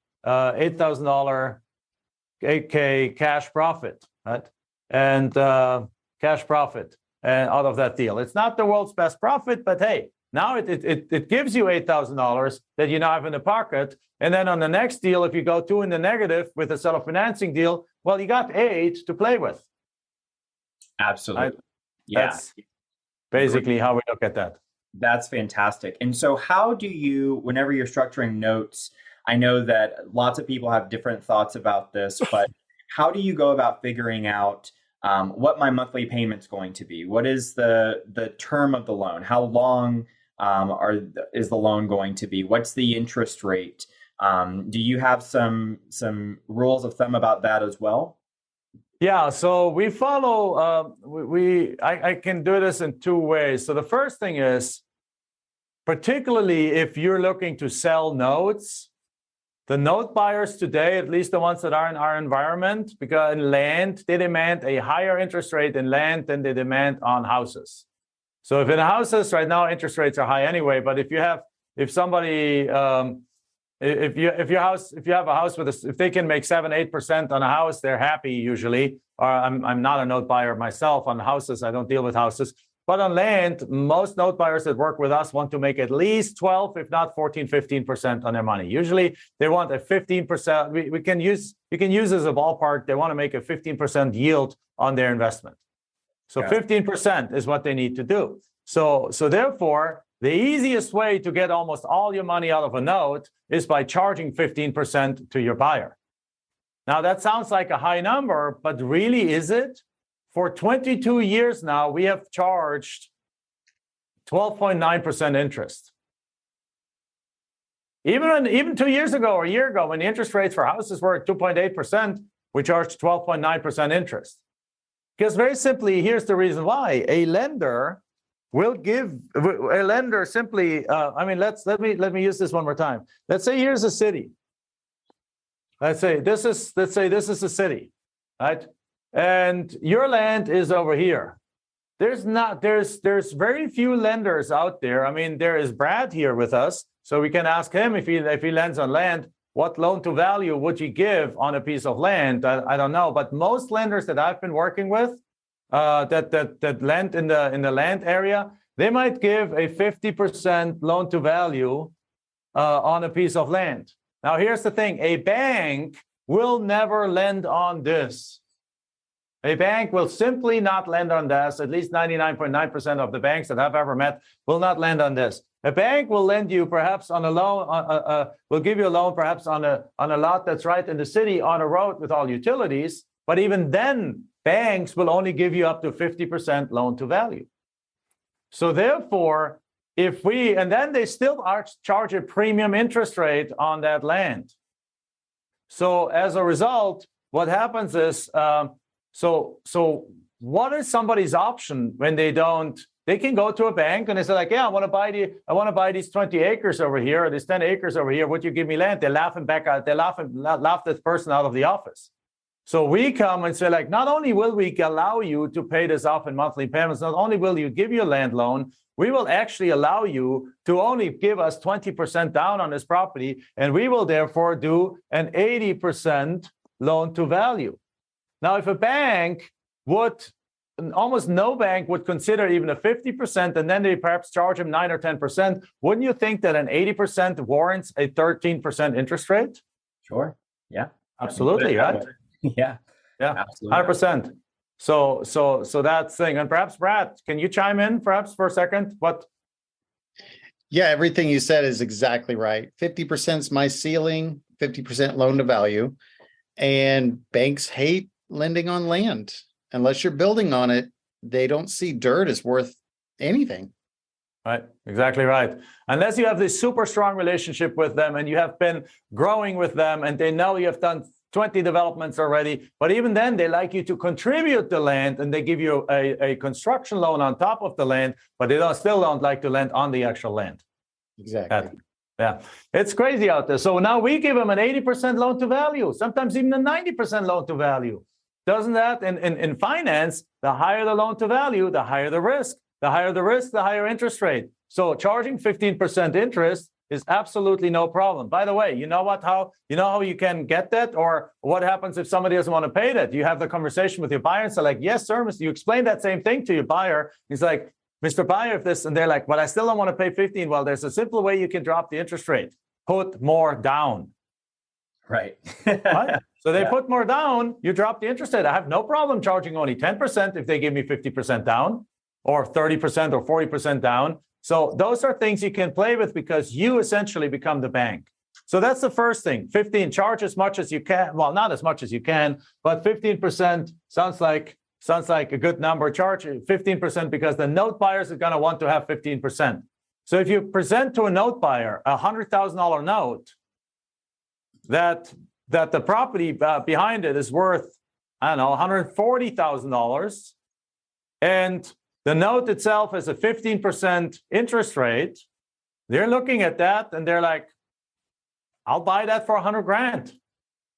8K cash profit, right? And cash profit out of that deal. It's not the world's best profit, but hey, now it gives you $8,000 that you now have in the pocket. And then on the next deal, if you go 2 in the negative with a seller financing deal, well, you got 8 to play with. Absolutely. Right? Yeah. That's basically how we look at that. That's fantastic. And so how do you, whenever you're structuring notes, I know that lots of people have different thoughts about this, but how do you go about figuring out what my monthly payment's going to be? What is the term of the loan? How long is the loan going to be? What's the interest rate? Do you have some rules of thumb about that as well? Yeah, so we follow, I can do this in 2 ways. So the first thing is, particularly if you're looking to sell notes, the note buyers today, at least the ones that are in our environment, because in land, they demand a higher interest rate in land than they demand on houses. So if in houses right now, interest rates are high anyway, but if you have a house if they can make 7-8% on a house, they're happy usually. Or I'm not a note buyer myself on houses. I don't deal with houses. But on land, most note buyers that work with us want to make at least 12, if not 14, 15% on their money. Usually they want a 15%. You can use as a ballpark. They want to make a 15% yield on their investment. So 15% is what they need to do. So therefore, the easiest way to get almost all your money out of a note is by charging 15% to your buyer. Now, that sounds like a high number, but really, is it? For 22 years now, we have charged 12.9% interest. Even 2 years ago or a year ago, when the interest rates for houses were at 2.8%, we charged 12.9% interest. Because very simply, here's the reason why. A lender simply, let me use this one more time. Let's say here's a city. Let's say this is a city, right? And your land is over here. There's very few lenders out there. I mean, there is Brad here with us. So we can ask him if he lends on land, what loan to value would you give on a piece of land? I don't know, but most lenders that I've been working with that lend in the land area, they might give a 50% loan to value on a piece of land. Now, here's the thing. A bank will never lend on this. A bank will simply not lend on this. At least 99.9% of the banks that I've ever met will not lend on this. A bank will lend you perhaps on a loan, will give you a loan perhaps on a lot that's right in the city on a road with all utilities. But even then, banks will only give you up to 50% loan to value. So therefore, and then they still charge a premium interest rate on that land. So as a result, what happens is, so what is somebody's option when they can go to a bank and they say like, yeah, I want to buy these 20 acres over here, or these 10 acres over here. Would you give me land? They laugh this person out of the office. So we come and say like, not only will we allow you to pay this off in monthly payments, not only will you give you a land loan, we will actually allow you to only give us 20% down on this property, and we will therefore do an 80% loan to value. Now, if a bank almost no bank would consider even a 50%, and then they perhaps charge them 9 or 10%, wouldn't you think that an 80% warrants a 13% interest rate? Sure. Yeah. Absolutely, right? Yeah. Absolutely. 100%. So that's thing. And perhaps Brad, can you chime in perhaps for a second? Yeah, everything you said is exactly right. 50% is my ceiling, 50% loan to value. And banks hate lending on land. Unless you're building on it, they don't see dirt as worth anything. Right, exactly right. Unless you have this super strong relationship with them and you have been growing with them and they know you have done 20 developments already, but even then they like you to contribute the land and they give you a construction loan on top of the land, but they still don't like to lend on the actual land. Exactly. Yeah, it's crazy out there. So now we give them an 80% loan to value, sometimes even a 90% loan to value. Doesn't that, in finance, the higher the loan to value, the higher the risk. The higher the risk, the higher interest rate. So charging 15% interest is absolutely no problem. By the way, you know how you can get that, or what happens if somebody doesn't want to pay that? You have the conversation with your buyer and say like, yes, sir, Mr. You explain that same thing to your buyer. He's like, Mr. Buyer, if this, and they're like, well, I still don't want to pay 15. Well, there's a simple way you can drop the interest rate. Put more down. Right. Right? So they put more down, you drop the interest rate. I have no problem charging only 10% if they give me 50% down, or 30% or 40% down. So those are things you can play with because you essentially become the bank. So that's the first thing. 15, charge as much as you can. Well, not as much as you can, but 15% sounds like a good number. Charge 15% because the note buyers are going to want to have 15%. So if you present to a note buyer a $100,000 note that the property behind it is worth, I don't know, $140,000, and the note itself has a 15% interest rate, they're looking at that and they're like, I'll buy that for $100,000. At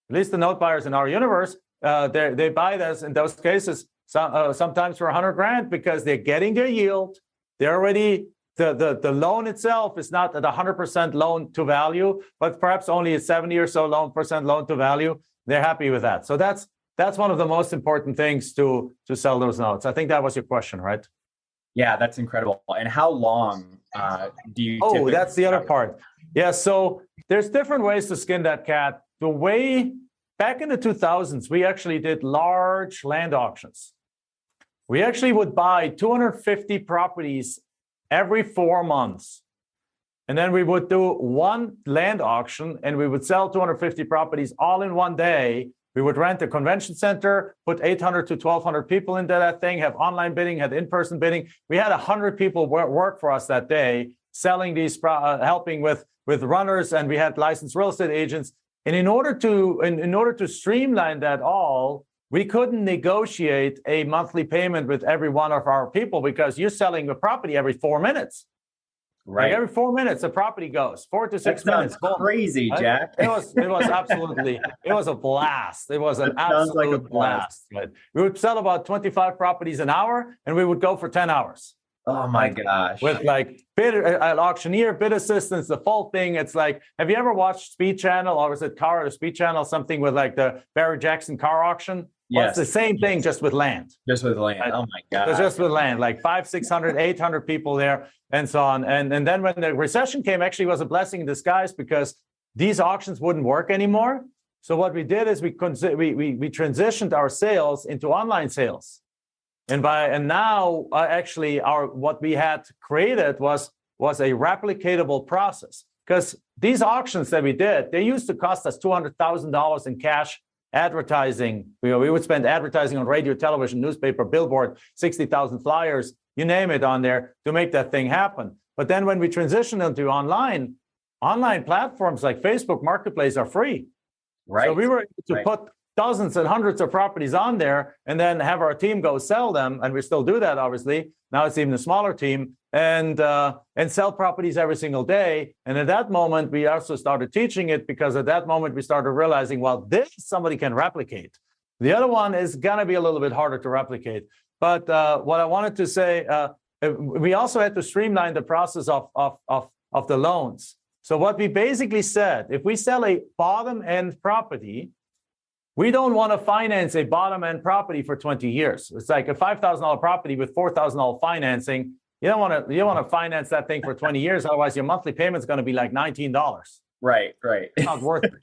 least the note buyers in our universe, they buy this in those cases sometimes for $100,000 because they're getting their yield. They're already, the loan itself is not at 100% loan to value, but perhaps only a 70 or so loan to value. They're happy with that. So that's one of the most important things to sell those notes. I think that was your question, right? Yeah, that's incredible. And how long do you? Oh, that's the other part. Yeah, so there's different ways to skin that cat. The way back in the 2000s, we actually did large land auctions. We actually would buy 250 properties every 4 months. And then we would do one land auction and we would sell 250 properties all in one day. We would rent a convention center, put 800 to 1,200 people into that thing, have online bidding, had in-person bidding. We had 100 people work for us that day, selling these, helping with runners, and we had licensed real estate agents. And in order to streamline that all, we couldn't negotiate a monthly payment with every one of our people because you're selling a property every 4 minutes. Right. Like every 4 minutes, a property goes 4 to 6 minutes. Crazy, Jack. It was absolutely, it was a blast. It was an absolute blast. Right? We would sell about 25 properties an hour and we would go for 10 hours. Oh my gosh. With like an auctioneer, bid assistance, the full thing. It's like, have you ever watched Speed Channel, or was it Car or Speed Channel, something with like the Barry Jackson car auction? Well, Yes. it's the same thing, just with land. Just with land. Right? Oh my God. So just with land, like 500, 600, 800 people there and so on. And then when the recession came, actually was a blessing in disguise, because these auctions wouldn't work anymore. So what we did is we transitioned our sales into online sales. And now actually what we had created was a replicatable process, because these auctions that we did, they used to cost us $200,000 in cash advertising. We would spend advertising on radio, television, newspaper, billboard, 60,000 flyers, you name it, on there to make that thing happen. But then when we transitioned into online platforms like Facebook Marketplace are free. Right. So we were able to put dozens and hundreds of properties on there and then have our team go sell them. And we still do that, obviously. Now it's even a smaller team, and sell properties every single day. And at that moment, we also started teaching it, because at that moment, we started realizing, well, this somebody can replicate. The other one is going to be a little bit harder to replicate. But what I wanted to say, we also had to streamline the process of the loans. So what we basically said, if we sell a bottom-end property, we don't want to finance a bottom-end property for 20 years. It's like a $5,000 property with $4,000 financing. You don't want to finance that thing for 20 years. Otherwise, your monthly payment is going to be like $19. Right. It's not worth it.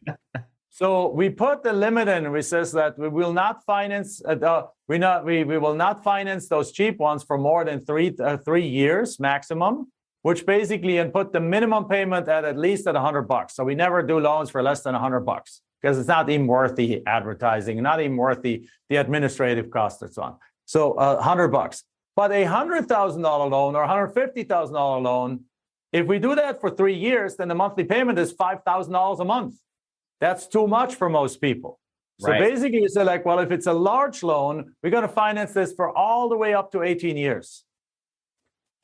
So we put the limit in. We says that we will not finance. We will not finance those cheap ones for more than 3 years maximum. Which basically, and put the minimum payment at least at $100. So we never do loans for less than $100, because it's not even worth the advertising, not even worth the administrative costs and so on. So $100. But a $100,000 loan or $150,000 loan, if we do that for 3 years, then the monthly payment is $5,000 a month. That's too much for most people. So basically, you say like, well, if it's a large loan, we're going to finance this for all the way up to 18 years.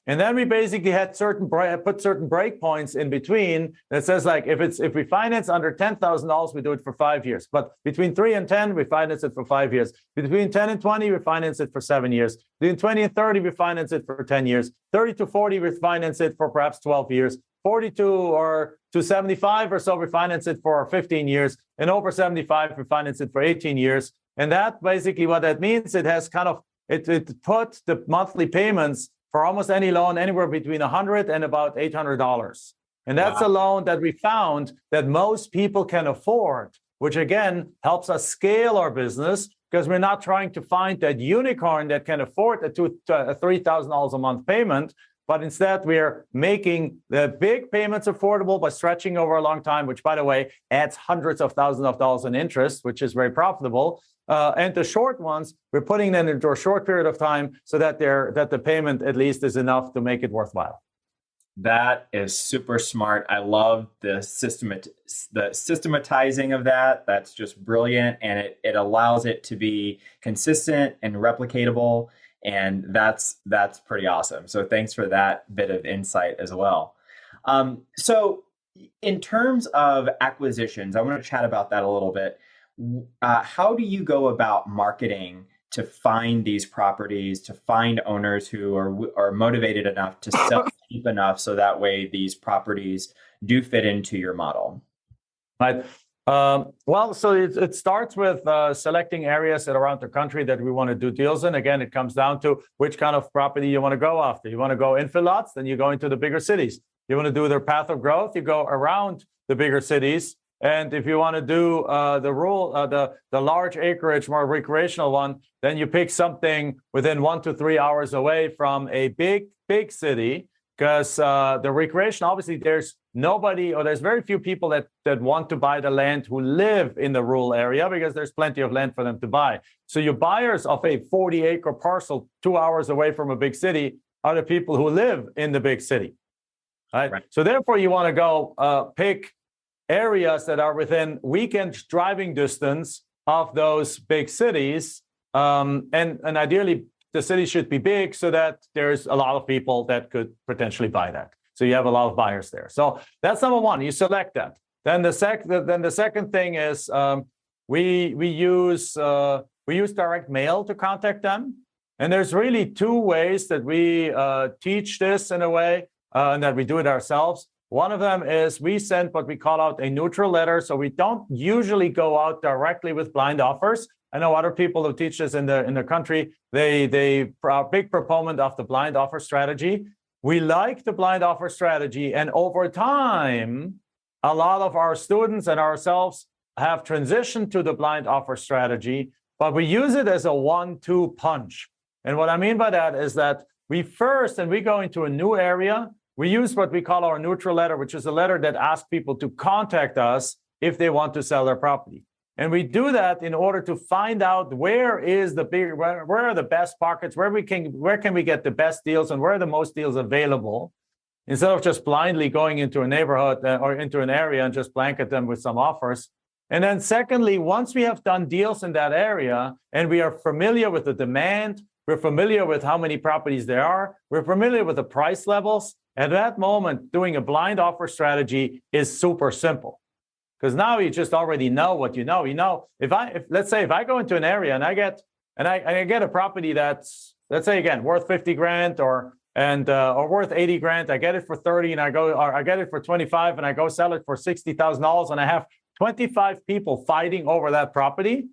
And then we basically had put certain breakpoints in between that says like, if we finance under $10,000, we do it for 5 years. But between 3 and 10, we finance it for 5 years. Between 10 and 20, we finance it for 7 years. Between 20 and 30, we finance it for 10 years. 30 to 40, we finance it for perhaps 12 years. 42 or to 75 or so, we finance it for 15 years. And over 75, we finance it for 18 years. And that basically what that means, it has kind of, it put the monthly payments for almost any loan anywhere between $100 and about $800. And that's a loan that we found that most people can afford, which again helps us scale our business, because we're not trying to find that unicorn that can afford a $3,000 a month payment, but instead we're making the big payments affordable by stretching over a long time, which, by the way, adds hundreds of thousands of dollars in interest, which is very profitable. And the short ones, we're putting them into a short period of time so that the payment at least is enough to make it worthwhile. That is super smart. I love the systematizing of that. That's just brilliant. And it allows it to be consistent and replicatable. And that's pretty awesome. So thanks for that bit of insight as well. So in terms of acquisitions, I want to chat about that a little bit. How do you go about marketing to find these properties, to find owners who are motivated enough to sell cheap enough so that way these properties do fit into your model? Right. Well, so it starts with selecting areas around the country that we want to do deals in. Again, it comes down to which kind of property you want to go after. You want to go infill lots, then you go into the bigger cities. You want to do their path of growth, you go around the bigger cities. And if you want to do the large acreage, more recreational one, then you pick something within 1 to 3 hours away from a big city, because the recreation, obviously, there's nobody, or there's very few people that want to buy the land who live in the rural area, because there's plenty of land for them to buy. So your buyers of a 40-acre parcel 2 hours away from a big city are the people who live in the big city. Right? So therefore, you want to go pick areas that are within weekend driving distance of those big cities. And ideally, the city should be big so that there's a lot of people that could potentially buy that. So you have a lot of buyers there. So that's number one. You select that. Then the second thing is we use direct mail to contact them. And there's really two ways that we teach this in a way, and that we do it ourselves. One of them is we send what we call out a neutral letter. So we don't usually go out directly with blind offers. I know other people who teach this in the country, they are a big proponent of the blind offer strategy. We like the blind offer strategy, and over time, a lot of our students and ourselves have transitioned to the blind offer strategy, but we use it as a 1-2 punch. And what I mean by that is that we first, and we go into a new area, we use what we call our neutral letter, which is a letter that asks people to contact us if they want to sell their property. And we do that in order to find out where are the best pockets, where can we get the best deals, and where are the most deals available, instead of just blindly going into a neighborhood or into an area and just blanket them with some offers. And then secondly, once we have done deals in that area and we are familiar with the demand, we're familiar with how many properties there are, we're familiar with the price levels, at that moment, doing a blind offer strategy is super simple. Because now you just already know what you know. You know, if let's say if I go into an area and I get a property that's, let's say again, worth 50 grand or worth 80 grand, I get it for 30 and I get it for 25 and I go sell it for $60,000 and I have 25 people fighting over that property,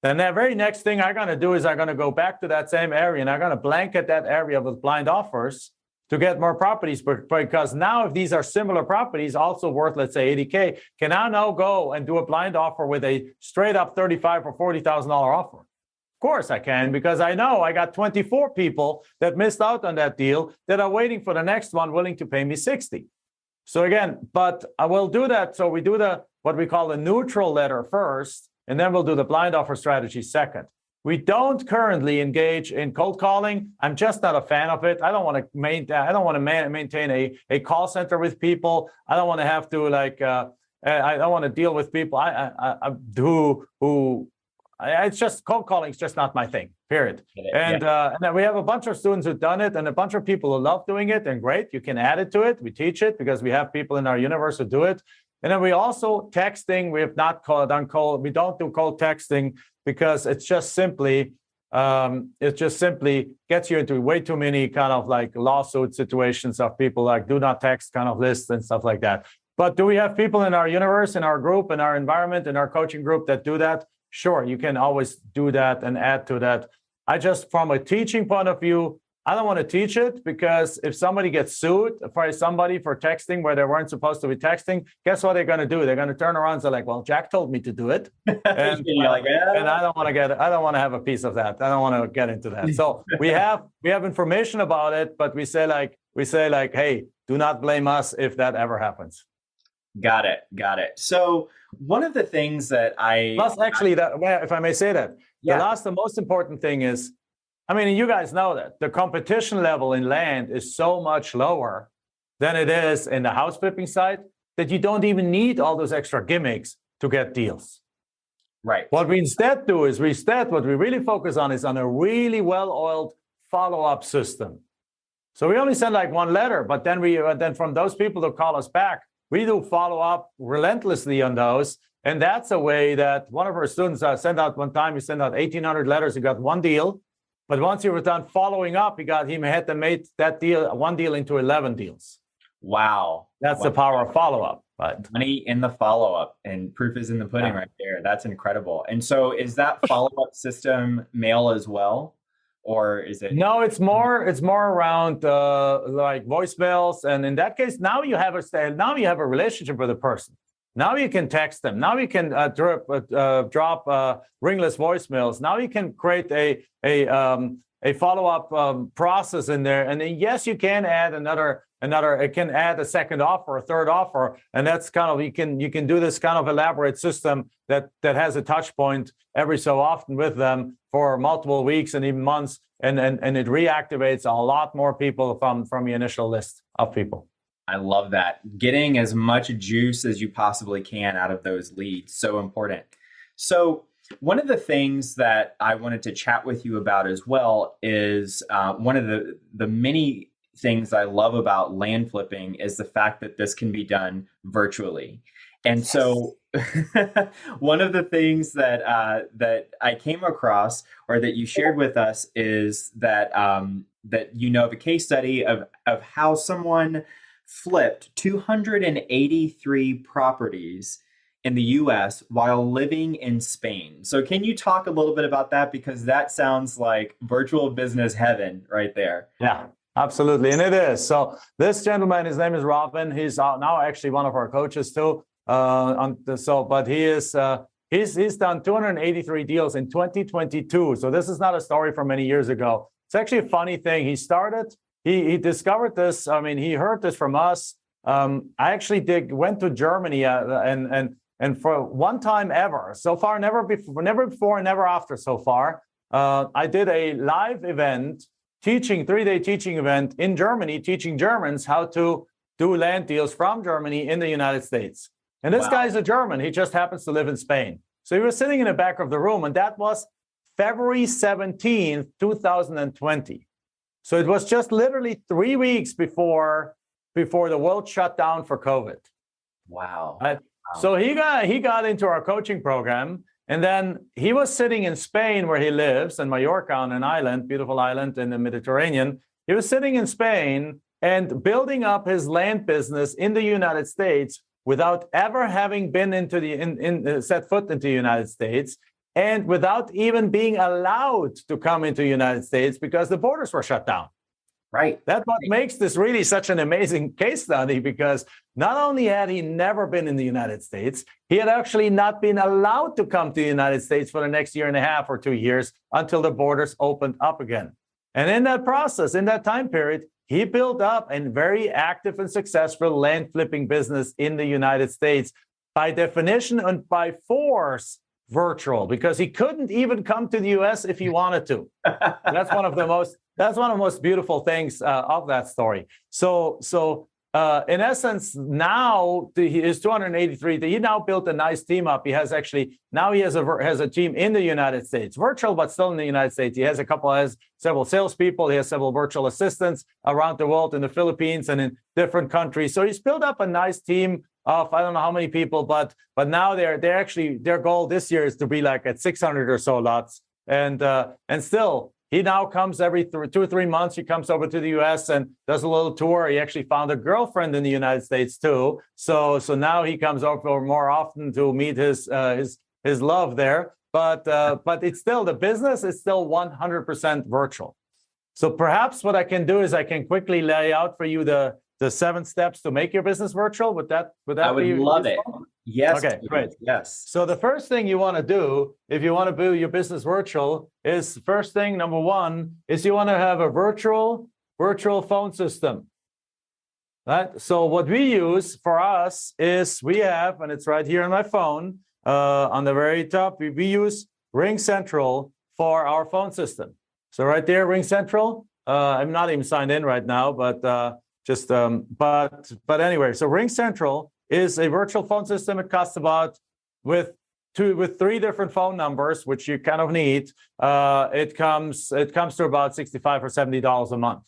then the very next thing I'm going to do is I'm going to go back to that same area and I'm going to blanket that area with blind offers to get more properties, because now if these are similar properties also worth, let's say 80K, can I now go and do a blind offer with a straight up $35,000 or $40,000 offer? Of course I can, because I know I got 24 people that missed out on that deal that are waiting for the next one willing to pay me 60. So again, but I will do that. So we do what we call the neutral letter first, and then we'll do the blind offer strategy second. We don't currently engage in cold calling. I'm just not a fan of it. I don't want to maintain a call center with people. I don't want to have to I don't want to deal with people it's just cold calling is just not my thing, period. And then we have a bunch of students who've done it and a bunch of people who love doing it, and great, you can add it to it. We teach it because we have people in our universe who do it. And then we also texting. We have not done cold. We don't do cold texting because it just simply gets you into way too many kind of like lawsuit situations of people like do not text kind of lists and stuff like that. But do we have people in our universe, in our group, in our environment, in our coaching group that do that? Sure, you can always do that and add to that. I just, from a teaching point of view, I don't want to teach it, because if somebody gets sued for somebody for texting where they weren't supposed to be texting, guess what they're going to do? They're going to turn around and say like, well, Jack told me to do it. And, and I don't want to have a piece of that. I don't want to get into that. So we have information about it, but we say like, hey, do not blame us if that ever happens. Got it. So one of the things that plus actually, if I may say that, the most important thing is, I mean, you guys know that the competition level in land is so much lower than it is in the house flipping side that you don't even need all those extra gimmicks to get deals. Right. What we instead do is what we really focus on is on a really well-oiled follow-up system. So we only send like one letter, but then from those people that call us back, we do follow up relentlessly on those. And that's a way that one of our students sent out one time, he sent out 1,800 letters, he got one deal. But once he was done following up, he had to make that deal, one deal into 11 deals. Wow. That's the power of follow-up. But money in the follow-up, and proof is in the pudding right there. That's incredible. And so is that follow-up system mail as well? Or is it? No, it's more around like voicemails. And in that case, now you have a relationship with a person. Now you can text them. Now you can drop ringless voicemails. Now you can create a follow-up process in there. And then, yes, you can add it can add a second offer, a third offer. And that's kind of, you can do this kind of elaborate system that has a touch point every so often with them for multiple weeks and even months. And it reactivates a lot more people from the initial list of people. I love that. Getting as much juice as you possibly can out of those leads. So important. So one of the things that I wanted to chat with you about as well is one of the many things I love about land flipping is the fact that this can be done virtually. And so one of the things that that I came across or that you shared with us is that that you know of a case study of how someone flipped 283 properties in the US while living in Spain. So can you talk a little bit about that? Because that sounds like virtual business heaven right there. Yeah, absolutely. And it is. So this gentleman, his name is Robin. He's now actually one of our coaches too. But he's done 283 deals in 2022. So this is not a story from many years ago. It's actually a funny thing. He discovered this. I mean, he heard this from us. I actually went to Germany and for one time ever, so far, never before, and never after so far, I did a live event, 3-day teaching event in Germany, teaching Germans how to do land deals from Germany in the United States. And this guy's a German. He just happens to live in Spain. So he was sitting in the back of the room, and that was February 17th, 2020. So it was just literally 3 weeks before the world shut down for COVID. Wow. So he got into our coaching program, and then he was sitting in Spain where he lives, in Mallorca, on an island, beautiful island in the Mediterranean. He was sitting in Spain and building up his land business in the United States without ever having been set foot into the United States, and without even being allowed to come into the United States because the borders were shut down. Right. That's what makes this really such an amazing case study, because not only had he never been in the United States, he had actually not been allowed to come to the United States for the next 1.5 or 2 years until the borders opened up again. And in that process, in that time period, he built up a very active and successful land flipping business in the United States, by definition and by force virtual, because he couldn't even come to the US if he wanted to. That's one of the most beautiful things of that story. So in essence, now his 283, he now built a nice team up. He has a team in the United States, virtual, but still in the United States. He has several salespeople. He has several virtual assistants around the world, in the Philippines and in different countries. So he's built up a nice team of, I don't know how many people, but now they're actually, their goal this year is to be like at 600 or so lots. And still, he now comes every 2 or 3 months. He comes over to the U.S. and does a little tour. He actually found a girlfriend in the United States too. So now he comes over more often to meet his love there. But it's still, the business is still 100% virtual. So perhaps what I can do is I can quickly lay out for you the 7 steps to make your business virtual. Would that I would love it. Yes. Okay, great. Yes. So the first thing you want to do if you want to build your business virtual is, first thing, number one, is you want to have a virtual phone system. Right? So what we use for us is we have, and it's right here on my phone, on the very top, we use Ring Central for our phone system. So right there, Ring Central. I'm not even signed in right now, but anyway, so Ring Central is a virtual phone system. It costs about, with 3 different phone numbers, which you kind of need, it comes to about $65 or $70 a month.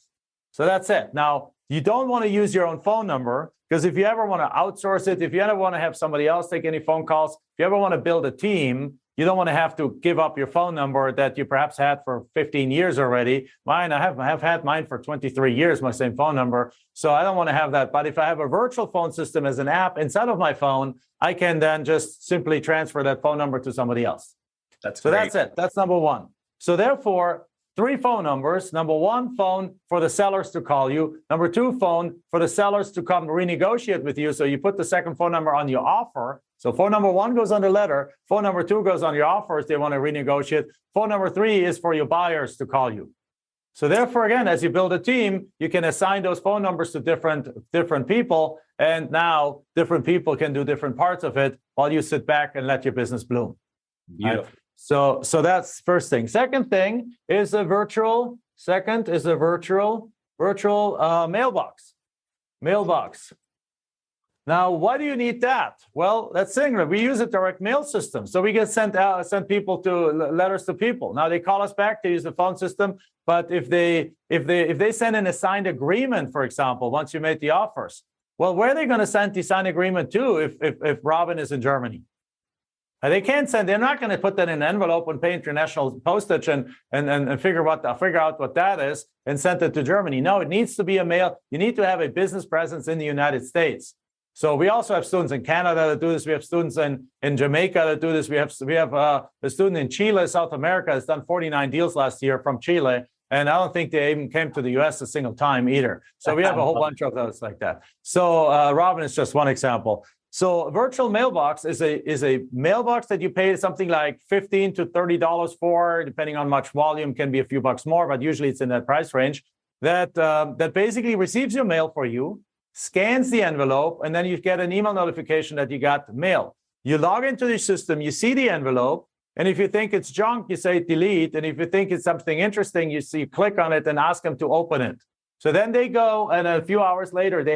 So that's it. Now, you don't want to use your own phone number, because if you ever want to outsource it, if you ever want to have somebody else take any phone calls, if you ever want to build a team, you don't want to have to give up your phone number that you perhaps had for 15 years already. I have had mine for 23 years, my same phone number. So I don't want to have that. But if I have a virtual phone system as an app inside of my phone, I can then just simply transfer that phone number to somebody else. That's it. That's number one. So therefore, 3 phone numbers. Number 1, phone for the sellers to call you. Number 2, phone for the sellers to come renegotiate with you. So you put the second phone number on your offer. So phone number 1 goes on the letter. Phone number 2 goes on your offers. They want to renegotiate. Phone number 3 is for your buyers to call you. So therefore, again, as you build a team, you can assign those phone numbers to different people. And now different people can do different parts of it while you sit back and let your business bloom. Beautiful. Right? So that's first thing. Second thing is a virtual mailbox. Now, why do you need that? Well, that's singular. We use a direct mail system, so we can send people to letters to people. Now they call us back to use the phone system, but if they send an assigned agreement, for example, once you made the offers, Well, where are they going to send the signed agreement to if Robin is in Germany? They can't send. They're not going to put that in an envelope and pay international postage and figure out what that is and send it to Germany. No, it needs to be a mail. You need to have a business presence in the United States. So we also have students in Canada that do this. We have students in Jamaica that do this. We have a student in Chile, South America, that's done 49 deals last year from Chile. And I don't think they even came to the US a single time either. So we have a whole bunch of those like that. So Robin is just one example. So a virtual mailbox is a mailbox that you pay something like $15 to $30 for, depending on much volume, can be a few bucks more, but usually it's in that price range, that basically receives your mail for you, scans the envelope, and then you get an email notification that you got mail. You log into the system, you see the envelope, and if you think it's junk, you say delete, and if you think it's something interesting, you click on it and ask them to open it. So then they go, and a few hours later, they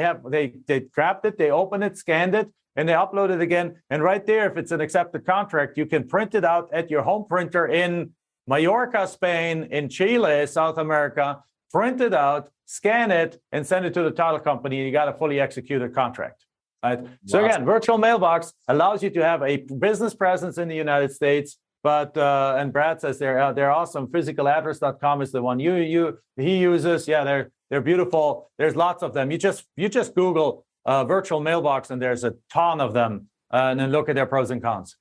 grabbed it, they opened it, scanned it, and they upload it again. And right there, if it's an accepted contract, you can print it out at your home printer in Mallorca, Spain, in Chile, South America, print it out, scan it, and send it to the title company. You got a fully executed contract. Right? Wow. So again, virtual mailbox allows you to have a business presence in the United States. But and Brad says they're awesome. Physicaladdress.com is the one he uses. Yeah, they're beautiful. There's lots of them. You just Google virtual mailbox, and there's a ton of them, and then look at their pros and cons.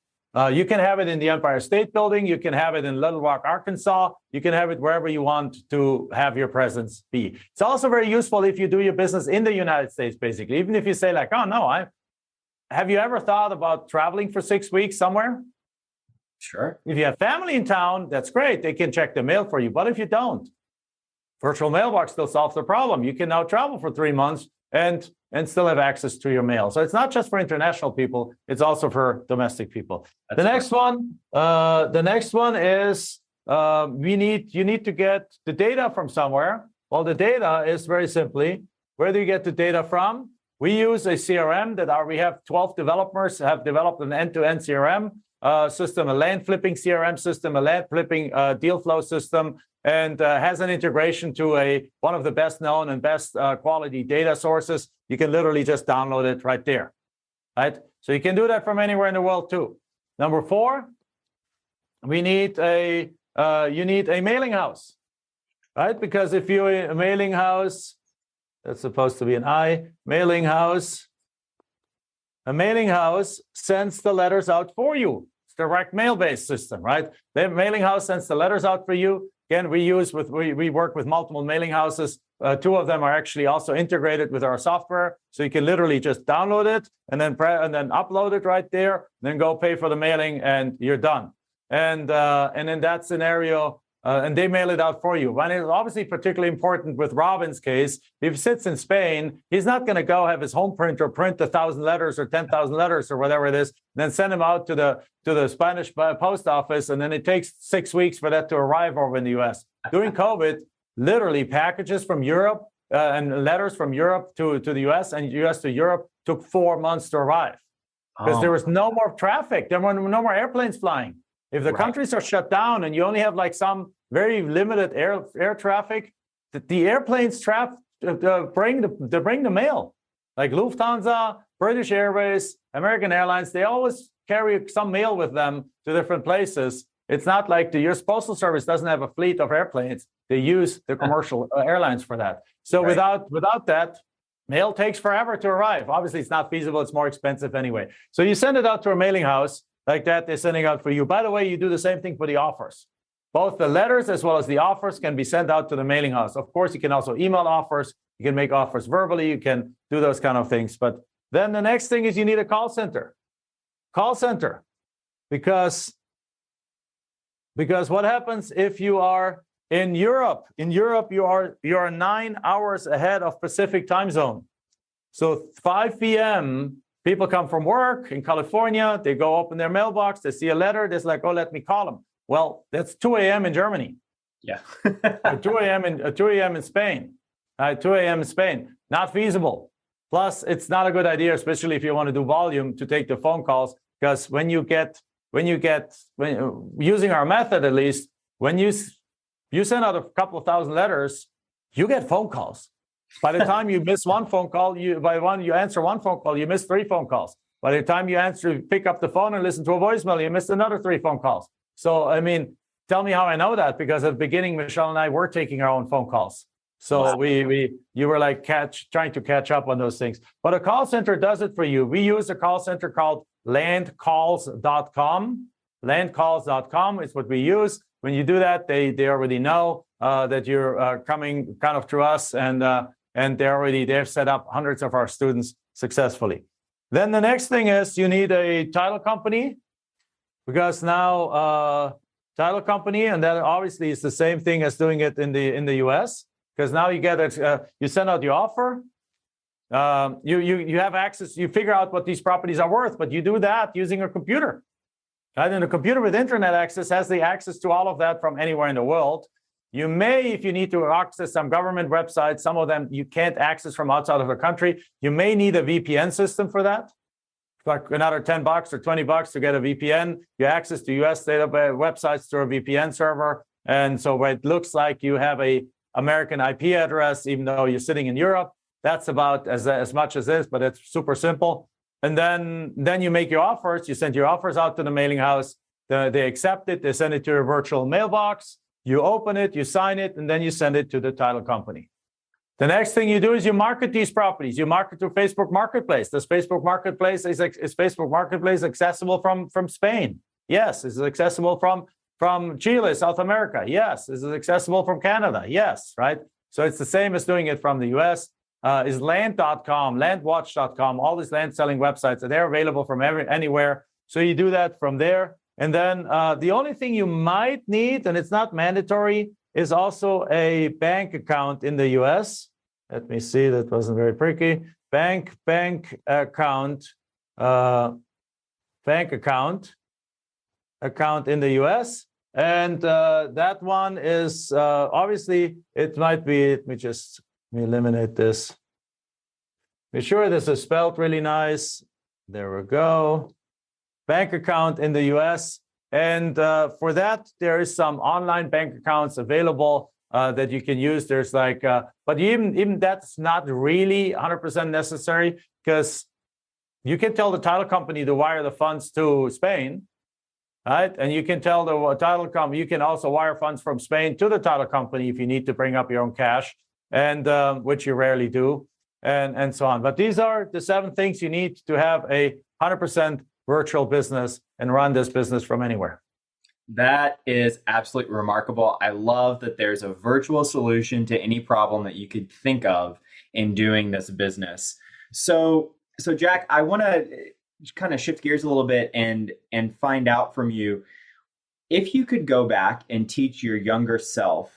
You can have it in the Empire State Building. You can have it in Little Rock, Arkansas. You can have it wherever you want to have your presence be. It's also very useful if you do your business in the United States, basically. Even if you say like, oh, no, have you ever thought about traveling for 6 weeks somewhere? Sure. If you have family in town, that's great. They can check the mail for you. But if you don't, virtual mailbox still solves the problem. You can now travel for 3 months and still have access to your mail. So it's not just for international people, it's also for domestic people. The next one is you need to get the data from somewhere. Well, the data is very simply, where do you get the data from? We use a CRM we have 12 developers have developed an end-to-end CRM system, a land flipping CRM system, a land flipping deal flow system, and has an integration to one of the best known and best quality data sources. You can literally just download it right there, right? So you can do that from anywhere in the world too. Number 4, you need a mailing house, right? Because if you're a mailing house, that's supposed to be an I, mailing house. A mailing house sends the letters out for you. It's a direct mail-based system, right? The mailing house sends the letters out for you. Again, we work with multiple mailing houses. 2 of them are actually also integrated with our software. So you can literally just download it and then upload it right there, then go pay for the mailing and you're done. And in that scenario, and they mail it out for you. And it's obviously particularly important with Robin's case. If he sits in Spain, he's not going to go have his home printer print 1,000 letters or 10,000 letters or whatever it is, and then send them out to the Spanish post office, and then it takes 6 weeks for that to arrive over in the U.S. During COVID, literally packages from Europe and letters from Europe to the U.S. and U.S. to Europe took 4 months to arrive because there was no more traffic. There were no more airplanes flying. If the countries are shut down and you only have like some very limited air traffic, the airplanes bring the mail. Like Lufthansa, British Airways, American Airlines, they always carry some mail with them to different places. It's not like the U.S. Postal Service doesn't have a fleet of airplanes. They use the commercial airlines for that. So without that, mail takes forever to arrive. Obviously, it's not feasible. It's more expensive anyway. So you send it out to a mailing house like that. They're sending out for you. By the way, you do the same thing for the offers. Both the letters as well as the offers can be sent out to the mailing house. Of course, you can also email offers. You can make offers verbally. You can do those kind of things. But then the next thing is you need a call center. Call center. Because what happens if you are in Europe? In Europe, you are 9 hours ahead of Pacific time zone. So 5 p.m., people come from work in California. They go open their mailbox. They see a letter. They're like, oh, let me call them. Well, that's 2 a.m. in Germany. Yeah. 2 a.m. in Spain. 2 a.m. in Spain. Not feasible. Plus, it's not a good idea, especially if you want to do volume, to take the phone calls, because when using our method, at least, when you send out a couple of thousand letters, you get phone calls. By the time you miss one phone call, you answer one phone call, you miss 3 phone calls. By the time you pick up the phone and listen to a voicemail, you missed another 3 phone calls. So, I mean, tell me how I know that, because at the beginning, Michelle and I were taking our own phone calls. So Wow. you were like trying to catch up on those things. But a call center does it for you. We use a call center called landcalls.com. Landcalls.com is what we use. When you do that, they already know that you're coming kind of through us, and they've set up hundreds of our students successfully. Then the next thing is you need a title company, because now title company, and that obviously is the same thing as doing it in the US, because now you get it, you send out your offer, you have access, you figure out what these properties are worth, but you do that using a computer. Right? And a computer with internet access has the access to all of that from anywhere in the world. You may, if you need to access some government websites, some of them you can't access from outside of the country, you may need a VPN system for that. Like another $10 or $20 to get a VPN. You access to US data websites through a VPN server. And so it looks like you have a American IP address, even though you're sitting in Europe. That's about as much as this, but it's super simple. And then you make your offers. You send your offers out to the mailing house. They accept it. They send it to your virtual mailbox. You open it, you sign it, and then you send it to the title company. The next thing you do is you market these properties. You market through Facebook Marketplace. Is Facebook Marketplace accessible from Spain? Yes. Is it accessible from Chile, South America? Yes. Is it accessible from Canada? Yes. Right. So it's the same as doing it from the US. Is land.com, landwatch.com, all these land selling websites, and they're available from anywhere. So you do that from there. And then the only thing you might need, and it's not mandatory, is also a bank account in the US. Let me see, that wasn't very pretty. Bank account in the US. And that one is obviously, it might be, let me eliminate this. Be sure this is spelled really nice. There we go. Bank account in the US. And for that, there is some online bank accounts available that you can use. There's like, but even that's not really 100% necessary, because you can tell the title company to wire the funds to Spain, right? And you can tell the title company, you can also wire funds from Spain to the title company if you need to bring up your own cash, and which you rarely do, and so on. But these are the 7 things you need to have a 100% virtual business and run this business from anywhere. That is absolutely remarkable. I love that there's a virtual solution to any problem that you could think of in doing this business. So Jack, I want to kind of shift gears a little bit and find out from you, if you could go back and teach your younger self,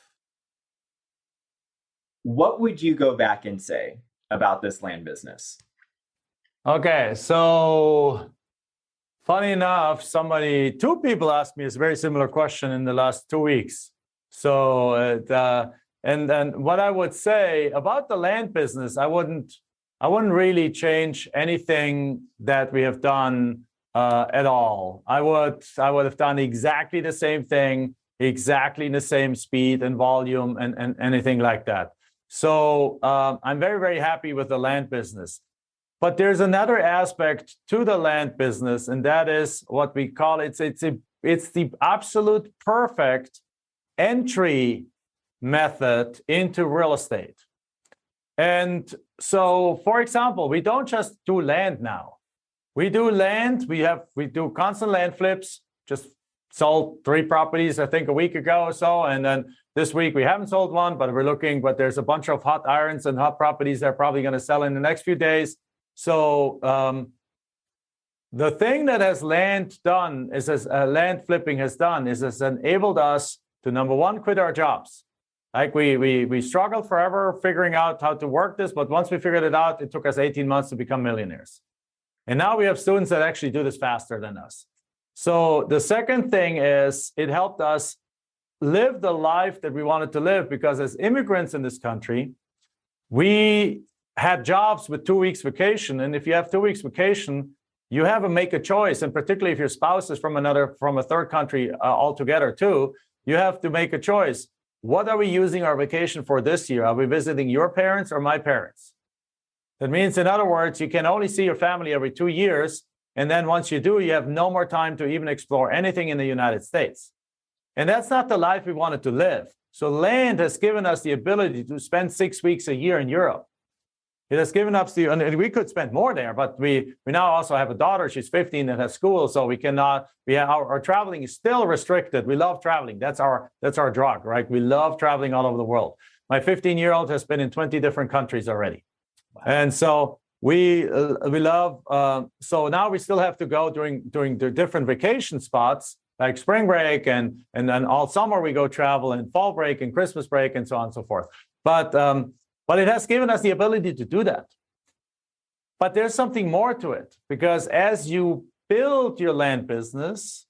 what would you go back and say about this land business? Okay, so funny enough, 2 people asked me a very similar question in the last 2 weeks. So, and what I would say about the land business, I wouldn't really change anything that we have done at all. I would have done exactly the same thing, exactly in the same speed and volume and anything like that. So I'm very, very happy with the land business. But there's another aspect to the land business, and that is what we call it's the absolute perfect entry method into real estate. And so, for example, we don't just do land now. We do land. We do constant land flips. Just sold 3 properties, I think, a week ago or so, and then this week we haven't sold one, but we're looking. But there's a bunch of hot irons and hot properties that are probably going to sell in the next few days. So the thing that has land flipping has done is has enabled us to, number one, quit our jobs. Like we struggled forever figuring out how to work this, but once we figured it out, it took us 18 months to become millionaires. And now we have students that actually do this faster than us. So the second thing is it helped us live the life that we wanted to live, because as immigrants in this country, we had jobs with 2 weeks vacation. And if you have 2 weeks vacation, you have to make a choice. And particularly if your spouse is from a third country altogether too, you have to make a choice. what are we using our vacation for this year? Are we visiting your parents or my parents? That means, in other words, you can only see your family every 2 years. And then once you do, you have no more time to even explore anything in the United States. And that's not the life we wanted to live. So land has given us the ability to spend 6 weeks a year in Europe. It has given us the, and we could spend more there, but we now also have a daughter. She's 15 and has school, so we cannot. Our traveling is still restricted. We love traveling. That's our drug, right? We love traveling all over the world. My 15-year-old has been in 20 different countries already, wow. And so we love. So now we still have to go during the different vacation spots like spring break and then all summer we go travel, and fall break and Christmas break and so on and so forth. But it has given us the ability to do that. But there's something more to it, because as you build your land business,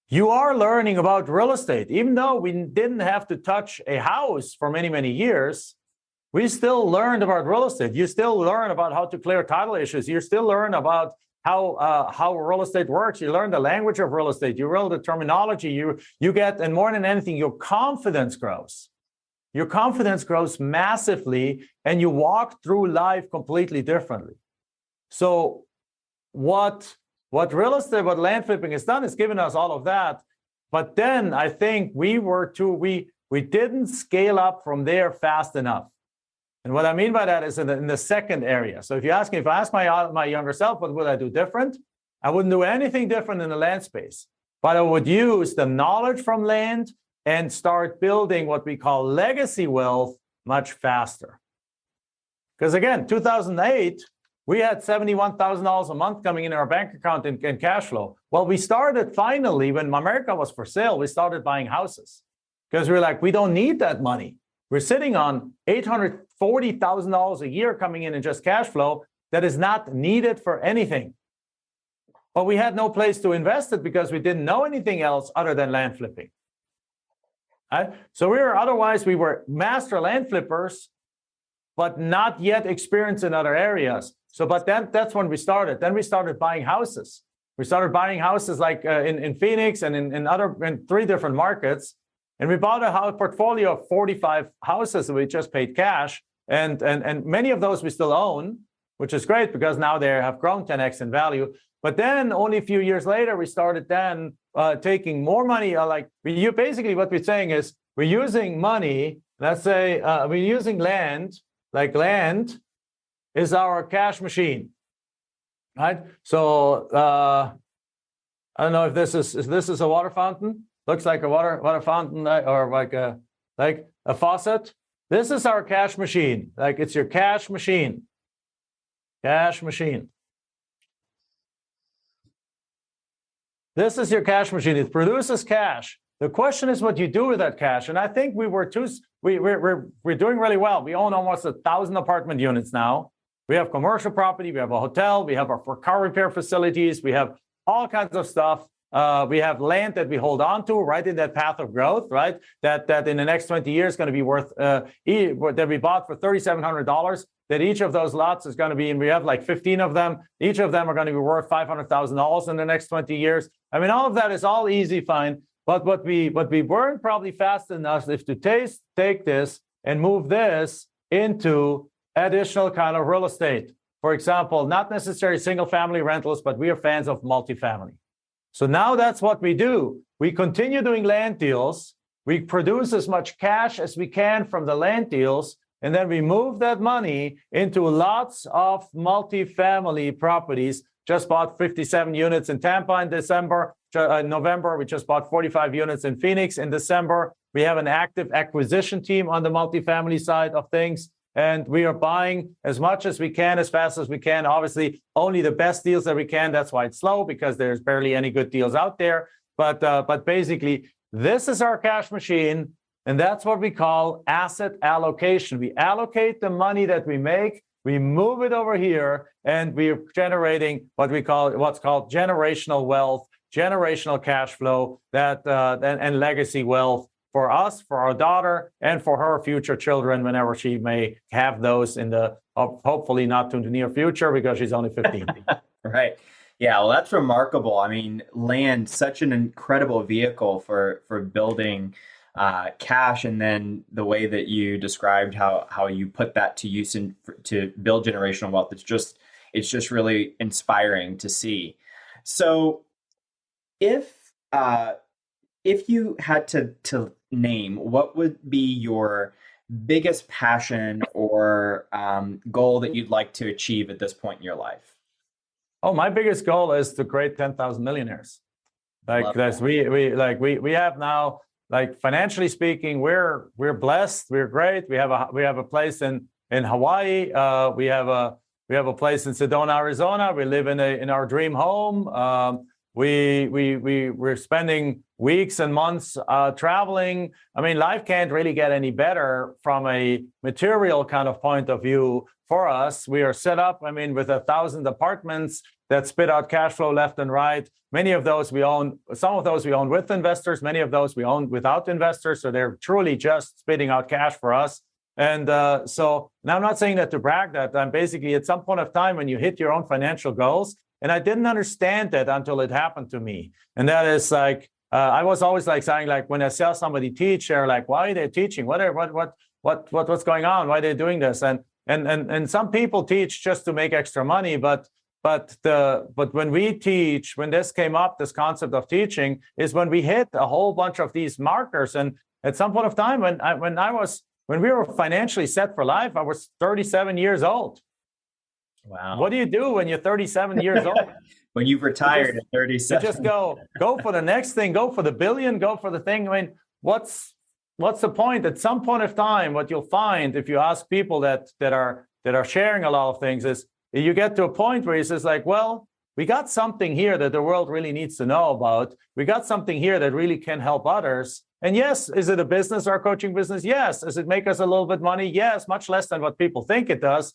you are learning about real estate. Even though we didn't have to touch a house for many, many years, we still learned about real estate. You still learn about how to clear title issues. You still learn about how real estate works. You learn the language of real estate. You learn the terminology. You get, and more than anything, your confidence grows. Your confidence grows massively, and you walk through life completely differently. So what real estate, what land flipping has done is given us all of that. But then I think we didn't scale up from there fast enough. And what I mean by that is in the second area. So if I ask my younger self, what would I do different? I wouldn't do anything different in the land space, but I would use the knowledge from land and start building what we call legacy wealth much faster. Because again, 2008, we had $71,000 a month coming in our bank account in cash flow. Well, we started finally, when America was for sale, we started buying houses. Because we were like, we don't need that money. We're sitting on $840,000 a year coming in just cash flow that is not needed for anything. But we had no place to invest it because we didn't know anything else other than land flipping. Right? So we were master land flippers, but not yet experienced in other areas. So, but that's when we started. Then we started buying houses. We started buying houses like in Phoenix and in 3 different markets. And we bought a portfolio of 45 houses that we just paid cash. And many of those we still own, which is great because now they have grown 10x in value. But then only a few years later, we started then taking more money. Basically what we're saying is we're using money. Let's say we're using land, like land is our cash machine, right? So I don't know if this is a water fountain. Looks like a water fountain or like a faucet. This is our cash machine. Like it's your cash machine. Cash machine. This is your cash machine. It produces cash. The question is what you do with that cash. And I think we're doing really well. We own almost 1,000 apartment units now. We have commercial property. We have a hotel. We have our car repair facilities. We have all kinds of stuff. We have land that we hold on to right in that path of growth, right? That in the next 20 years is going to be worth, that we bought for $3,700, that each of those lots is going to be, and we have like 15 of them. Each of them are going to be worth $500,000 in the next 20 years. I mean, all of that is all easy, fine. But what we weren't probably fast enough is to take this and move this into additional kind of real estate. For example, not necessarily single family rentals, but we are fans of multifamily. So now that's what we do. We continue doing land deals. We produce as much cash as we can from the land deals, and then we move that money into lots of multifamily properties. Just bought 57 units in Tampa in November. We just bought 45 units in Phoenix in December. We have an active acquisition team on the multifamily side of things. And we are buying as much as we can, as fast as we can. Obviously, only the best deals that we can. That's why it's slow, because there's barely any good deals out there. But basically, this is our cash machine, and that's what we call asset allocation. We allocate the money that we make, we move it over here, and we're generating what's called generational wealth, generational cash flow, and legacy wealth. For us, for our daughter, and for her future children, whenever she may have those in the hopefully not too near future, because she's only 15. Right. Yeah. Well, that's remarkable. I mean, land, such an incredible vehicle for building cash, and then the way that you described how you put that to use to build generational wealth. It's just really inspiring to see. So if you had to name, what would be your biggest passion or goal that you'd like to achieve at this point in your life? Oh, my biggest goal is to create 10,000 millionaires. Like that's we have now, like financially speaking, we're blessed, we're great. We have a place in Hawaii. We have a place in Sedona, Arizona. We live in our dream home. We're spending weeks and months traveling. I mean, life can't really get any better from a material kind of point of view for us. We are set up, I mean, with 1,000 apartments that spit out cash flow left and right. Many of those we own, some of those we own with investors, many of those we own without investors. So they're truly just spitting out cash for us. And so now I'm not saying that to brag, that I'm basically at some point of time when you hit your own financial goals. And I didn't understand that until it happened to me. And that is like, I was always like saying, like when I saw somebody teach, they're like, why are they teaching? What's going on? Why are they doing this? And some people teach just to make extra money, but when we teach, when this came up, this concept of teaching is when we hit a whole bunch of these markers. And at some point of time, when we were financially set for life, I was 37 years old. Wow. What do you do when you're 37 years old? When you've retired at 37. You just go for the next thing, go for the billion, go for the thing. I mean, what's the point? At some point of time, what you'll find if you ask people that are sharing a lot of things is you get to a point where he says like, well, we got something here that the world really needs to know about. We got something here that really can help others. And yes, is it a business or a coaching business? Yes. Does it make us a little bit money? Yes, much less than what people think it does.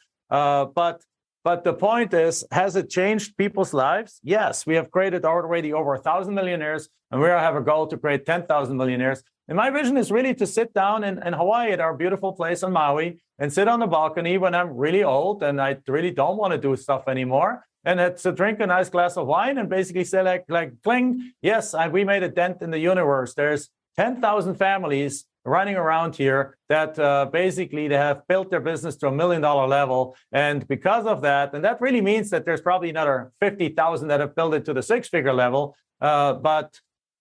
But the point is, has it changed people's lives? Yes, we have created already over 1,000 millionaires, and we have a goal to create 10,000 millionaires. And my vision is really to sit down in Hawaii at our beautiful place on Maui and sit on the balcony when I'm really old and I really don't want to do stuff anymore. And it's to drink a nice glass of wine and basically say like cling, yes, we made a dent in the universe. There's 10,000 families running around here that basically they have built their business to $1 million level. And because of that, and that really means that there's probably another 50,000 that have built it to the six-figure level. But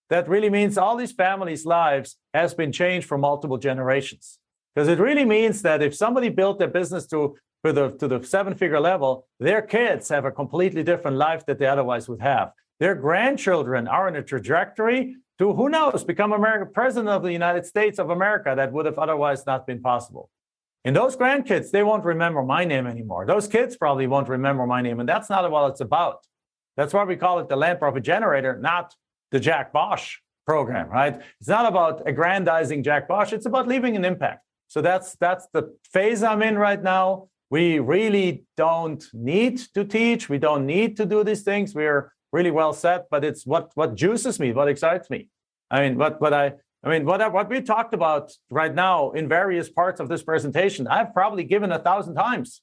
that really means all these families' lives has been changed for multiple generations. Because it really means that if somebody built their business to the seven-figure level, their kids have a completely different life that they otherwise would have. Their grandchildren are on a trajectory to, who knows, become president of the United States of America that would have otherwise not been possible. And those grandkids, they won't remember my name anymore. Those kids probably won't remember my name. And that's not what it's about. That's why we call it the Land Profit Generator, not the Jack Bosch program, right? It's not about aggrandizing Jack Bosch. It's about leaving an impact. So that's the phase I'm in right now. We really don't need to teach. We don't need to do these things. We're really well set, but it's what juices me, what excites me. I mean, what we talked about right now in various parts of this presentation, I've probably given 1,000 times,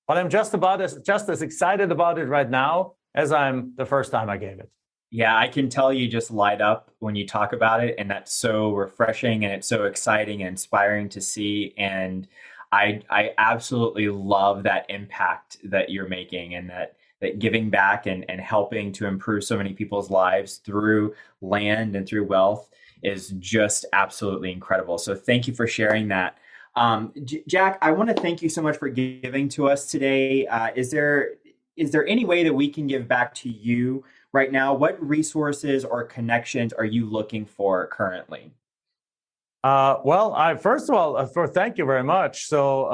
but I'm just as excited about it right now as I'm the first time I gave it. Yeah, I can tell you just light up when you talk about it, and that's so refreshing and it's so exciting and inspiring to see. And I absolutely love that impact that you're making, and that giving back and helping to improve so many people's lives through land and through wealth is just absolutely incredible. So thank you for sharing that. Jack, I want to thank you so much for giving to us today. Is there any way that we can give back to you right now? What resources or connections are you looking for currently? First of all, thank you very much. So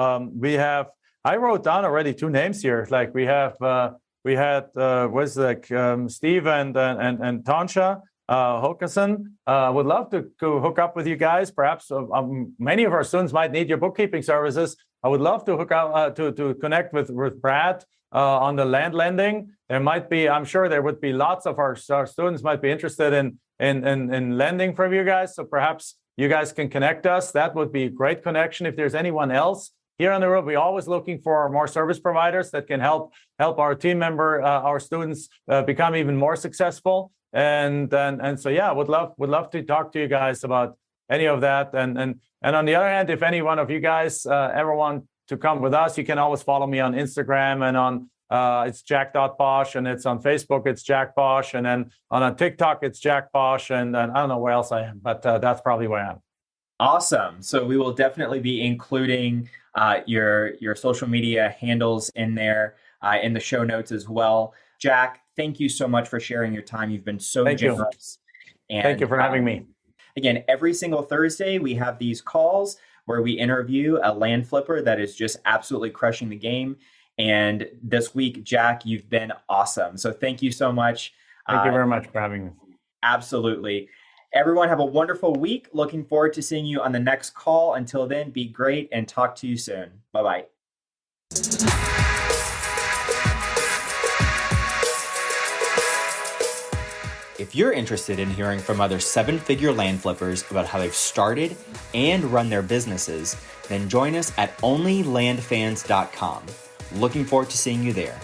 I wrote down already 2 names here. Like we had Steve and Tansha Hokason. Would love to hook up with you guys. Perhaps many of our students might need your bookkeeping services. I would love to hook up to connect with Brad on the land lending. There might be, I'm sure there would be lots of our students might be interested in lending from you guys. So perhaps you guys can connect us. That would be a great connection. If there's anyone else here on the road, we're always looking for more service providers that can help our team member, our students become even more successful. And so, yeah, would love to talk to you guys about any of that. And on the other hand, if any one of you guys ever want to come with us, you can always follow me on Instagram and on it's Jack.Bosch, and it's on Facebook, it's Jack Bosch, and then on TikTok, it's Jack Bosch, and I don't know where else I am, but that's probably where I am. Awesome. So we will definitely be including your social media handles in there in the show notes as well. Jack, thank you so much for sharing your time. You've been so generous. And, thank you for having me. Again, every single Thursday, we have these calls where we interview a land flipper that is just absolutely crushing the game. And this week, Jack, you've been awesome. So thank you so much. Thank you very much for having me. Absolutely. Everyone have a wonderful week. Looking forward to seeing you on the next call. Until then, be great and talk to you soon. Bye-bye. If you're interested in hearing from other seven-figure land flippers about how they've started and run their businesses, then join us at OnlyLandFans.com. Looking forward to seeing you there.